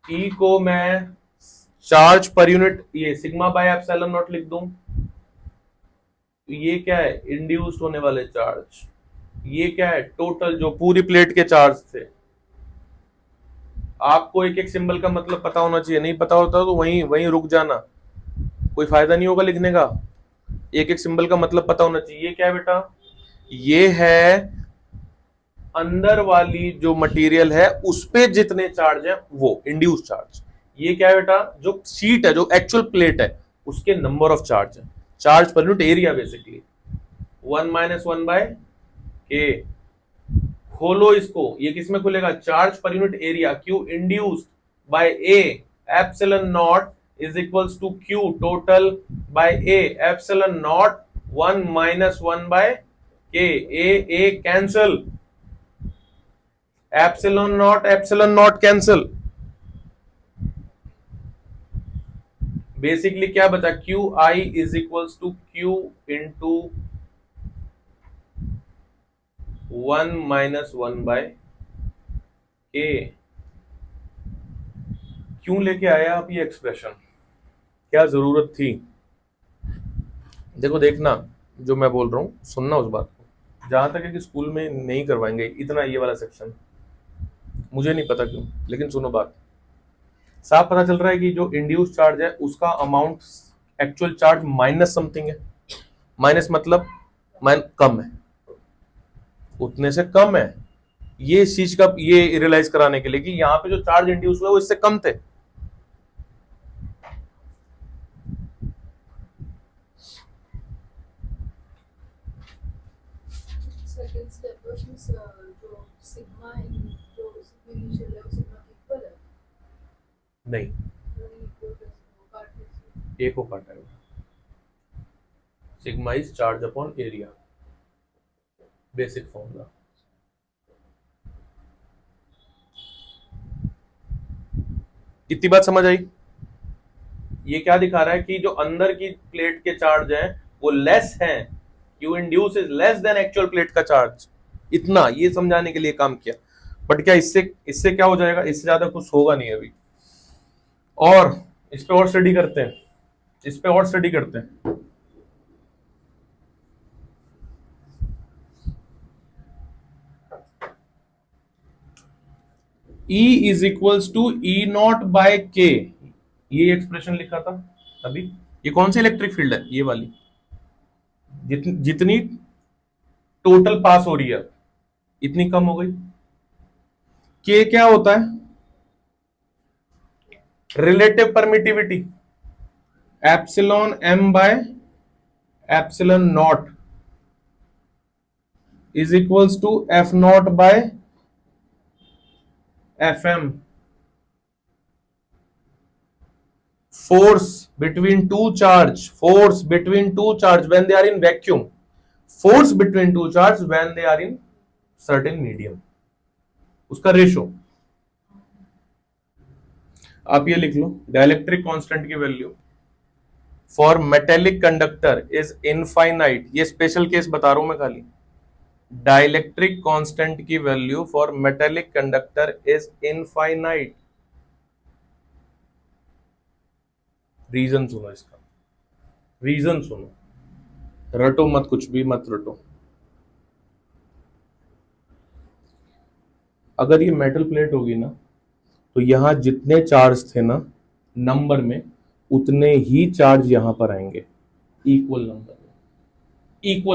ई को मैं चार्ज पर यूनिट ये सिग्मा बाय एप्सिलॉन नॉट लिख दूं, तो ये क्या है, इंड्यूस्ड होने वाले चार्ज। ये क्या है, टोटल जो पूरी प्लेट के चार्ज थे। आपको एक एक सिंबल का मतलब पता होना चाहिए, नहीं पता होता तो वहीं वहीं रुक जाना, कोई फायदा नहीं होगा लिखने का। एक एक सिंबल का मतलब पता होना चाहिए। ये क्या है बेटा, ये है अंदर वाली जो मटेरियल है उस पे जितने चार्ज है वो इंड्यूस चार्ज। ये क्या है बेटा, जो शीट है, जो एक्चुअल प्लेट है उसके नंबर ऑफ चार्ज है, charge per unit area basically. 1 minus 1 by k. खोलो इसको, ये किस में खुलेगा, charge per unit area, q induced by A epsilon not is equals to q total by A epsilon naught 1 minus 1 by k. A cancel, epsilon naught cancel. Basically क्या बचा, q I is equals to q into 1 minus 1 by k. क्यों लेके आया आप ये expression, क्या जरूरत थी? देखो देखना, जो मैं बोल रहा हूं सुनना उस बात को। जहां तक है कि स्कूल में नहीं करवाएंगे इतना ये वाला सेक्शन, मुझे नहीं पता क्यों, लेकिन सुनो बात, साफ पता चल रहा है कि जो इंड्यूस चार्ज है उसका amount actual charge minus something है। माइनस मतलब कम है, उतने से कम है। ये चीज का ये रियलाइज कराने के लिए कि यहाँ पे जो चार्ज इंड्यूस हुआ वो इससे कम थे। its diversion जो सिग्मा जो सिग्मा इनिशियल है वो सिग्मा के इक्वल है नहीं, इक्वल काट ए को काटा है, sigma is charge upon area, basic formula. इतनी बात समझ आई? ये क्या दिखा रहा है कि जो अंदर की प्लेट के चार्ज हैं वो लेस हैं, Q induce is less then actual plate का चार्ज। इतना ये समझाने के लिए काम किया, बट क्या इससे क्या हो जाएगा? इससे ज्यादा कुछ होगा नहीं अभी। और इस पे और स्टडी करते हैं, इस पे और स्टडी करते हैं। E is equals to E not by K, ये एक्सप्रेशन लिखा था अभी। ये कौन सी इलेक्ट्रिक फील्ड है? ये वाली, जितनी टोटल पास हो रही है इतनी कम हो गई। के क्या होता है? Relative permittivity, epsilon M by epsilon not is equals to F not by F M. force between two charge when they are in vacuum, force between two charge when they are in certain medium, उसका ratio आप ये लिख लो। Dielectric constant की value for metallic conductor is infinite, ये special case बता रहा हूं मैं खाली। डाइलेक्ट्रिक कांस्टेंट की value for metallic conductor is infinite. Reason सुनो इसका, रीजन सुनो, रटो मत, कुछ भी मत रटो। अगर ये मेटल प्लेट होगी ना तो यहां जितने चार्ज थे ना नंबर में, उतने ही चार्ज यहां पर आएंगे इक्वल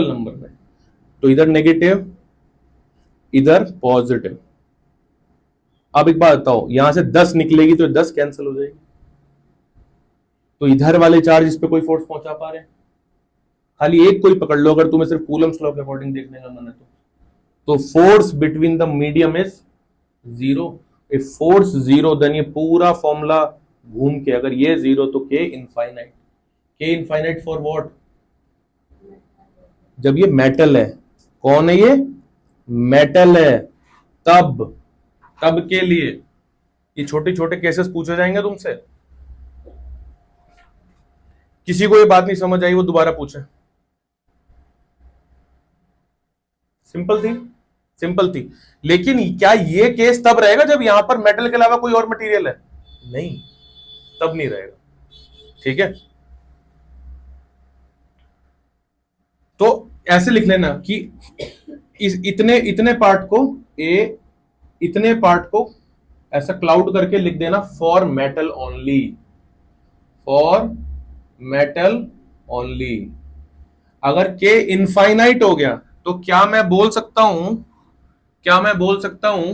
नंबर में। तो इधर नेगेटिव इधर पॉजिटिव। अब एक बात बताओ, यहां से 10 निकलेगी तो 10 कैंसिल हो जाएगी, तो इधर वाले चार्ज इस पे कोई फोर्स पहुंचा पा रहे हैं? खाली एक कोई पकड़ लो, अगर तुम्हें सिर्फ कूलम्स लॉ के अकॉर्डिंग देखने का मन है तो force between the medium is zero. If force zero then ये पूरा फॉर्मूला घूम के, अगर ये जीरो तो के इनफाइनाइट। के इनफाइनाइट फॉर व्हाट? जब ये मेटल है। कौन है ये? मेटल है। तब के लिए ये छोटे छोटे केसेस पूछे जाएंगे तुमसे। किसी को ये बात नहीं समझ आई वो दोबारा पूछे। सिंपल थी। लेकिन क्या ये केस तब रहेगा जब यहां पर मेटल के अलावा कोई और मटेरियल है? नहीं, तब नहीं रहेगा। ठीक है, तो ऐसे लिख लेना कि इतने पार्ट को इतने पार्ट को ऐसा क्लाउड करके लिख देना फॉर मेटल ओनली। अगर के इनफाइनाइट हो गया तो क्या मैं बोल सकता हूं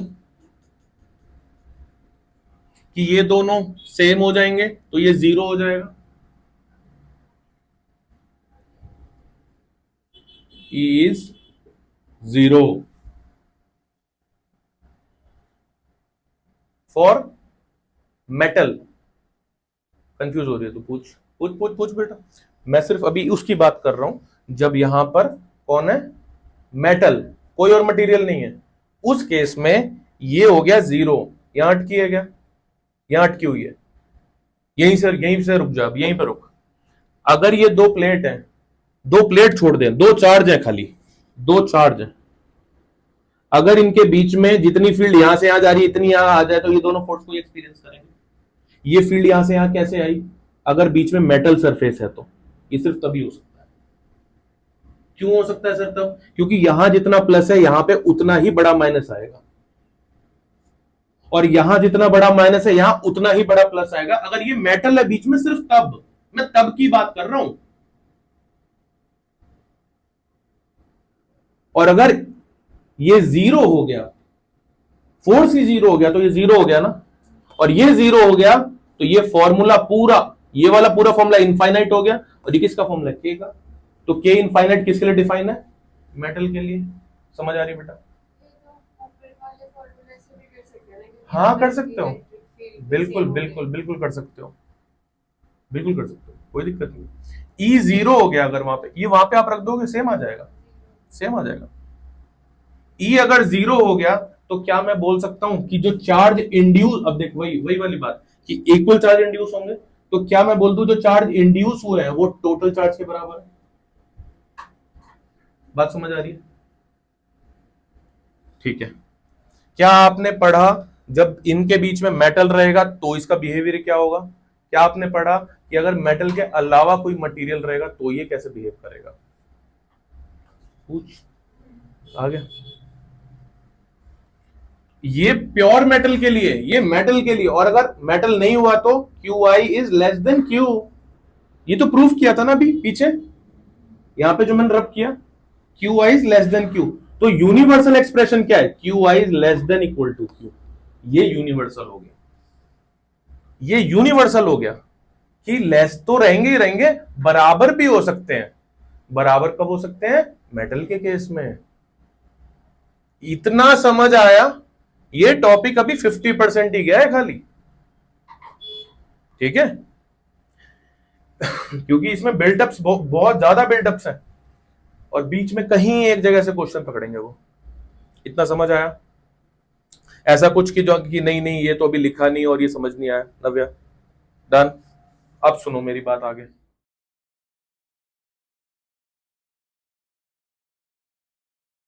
कि ये दोनों सेम हो जाएंगे तो ये जीरो हो जाएगा। Is zero for metal. Confuse हो रही है तो पूछ बेटा। मैं सिर्फ अभी उसकी बात कर रहा हूं जब यहां पर कौन है? मेटल, कोई और मटेरियल नहीं है। उस केस में ये हो गया जीरो। यहां अटकी है क्या? यहां अटकी हुई है। यहीं से रुक जा, अब यहीं पर रुक। अगर ये दो प्लेट हैं, दो प्लेट छोड़ दें, दो चार्ज है, खाली दो चार्ज है, अगर इनके बीच में जितनी फील्ड यहां से यहां जा रही है इतनी यहां आ जाए तो ये दोनों फोर्स को एक्सपीरियंस करेंगे। ये फील्ड यहां से यहां कैसे आई? अगर बीच में मेटल सरफेस है तो ये सिर्फ तभी हो सकता है। क्यों हो सकता है सर तब? क्योंकि यहां जितना प्लस है यहां पे उतना ही बड़ा माइनस आएगा, और यहां जितना बड़ा माइनस है यहां उतना ही बड़ा प्लस आएगा। अगर ये मेटल है बीच में सिर्फ तब, मैं तब की बात कर रहा हूं। और अगर ये जीरो हो गया, फोर्स ही जीरो हो गया तो ये जीरो हो गया ना, और ये जीरो हो गया तो ये फॉर्मूला पूरा, ये वाला पूरा फॉर्मूला इनफाइनाइट हो गया। और ये किसका फॉर्मूला है? के का। तो के इनफाइनाइट किसके लिए डिफाइन है? मेटल के लिए। समझ आ रही है बेटा? ये तो ऊपर वाले फॉर्मूले से भी कर सकते हैं ना, हाँ कर सकते हो, इलेक्ट्रिक फील्ड बिल्कुल बिल्कुल बिल्कुल कर सकते हो, बिल्कुल कर सकते हो, कोई दिक्कत नहीं। ई जीरो हो गया अगर वहां पे, ये वहां पे आप रख दोगे सेम आ जाएगा, सेम आ जाएगा। ई अगर जीरो हो गया तो क्या मैं बोल सकता हूं कि जो चार्ज इंड्यूस, अब देख वही वही वाली बात कि इक्वल चार्ज इंड्यूस होंगे, तो क्या मैं बोल दूं जो चार्ज इंड्यूस हुए हैं वो टोटल चार्ज के बराबर है? बात समझ आ रही है? ठीक है। क्या आपने पढ़ा जब इनके बीच में मेटल रहेगा तो इसका बिहेवियर क्या होगा? क्या आपने पढ़ा कि अगर मेटल के अलावा कोई मटेरियल रहेगा तो ये कैसे बिहेव करेगा? पूछ आ गया। ये प्योर मेटल के लिए, ये मेटल के लिए, और अगर मेटल नहीं हुआ तो Q I is less than Q. ये तो प्रूफ किया था ना अभी पीछे, यहां पे जो मैंने रब किया, Q I is less than Q. तो यूनिवर्सल एक्सप्रेशन क्या है? Q I is less than equal to Q. ये यूनिवर्सल हो गया, ये यूनिवर्सल हो गया कि लेस तो रहेंगे ही रहेंगे, बराबर भी हो सकते हैं। बराबर कब हो सकते हैं? मेटल के केस में। इतना समझ आया? ये टॉपिक अभी 50% ही गया है खाली, ठीक है? क्योंकि इसमें बिल्डअप्स बहुत ज्यादा बिल्डअप्स हैं और बीच में कहीं एक जगह से क्वेश्चन पकड़ेंगे वो। इतना समझ आया? ऐसा कुछ कि जो कि नहीं नहीं ये तो अभी लिखा नहीं और ये समझ नहीं आया? नव्या डन। अब सुनो मेरी बात आगे।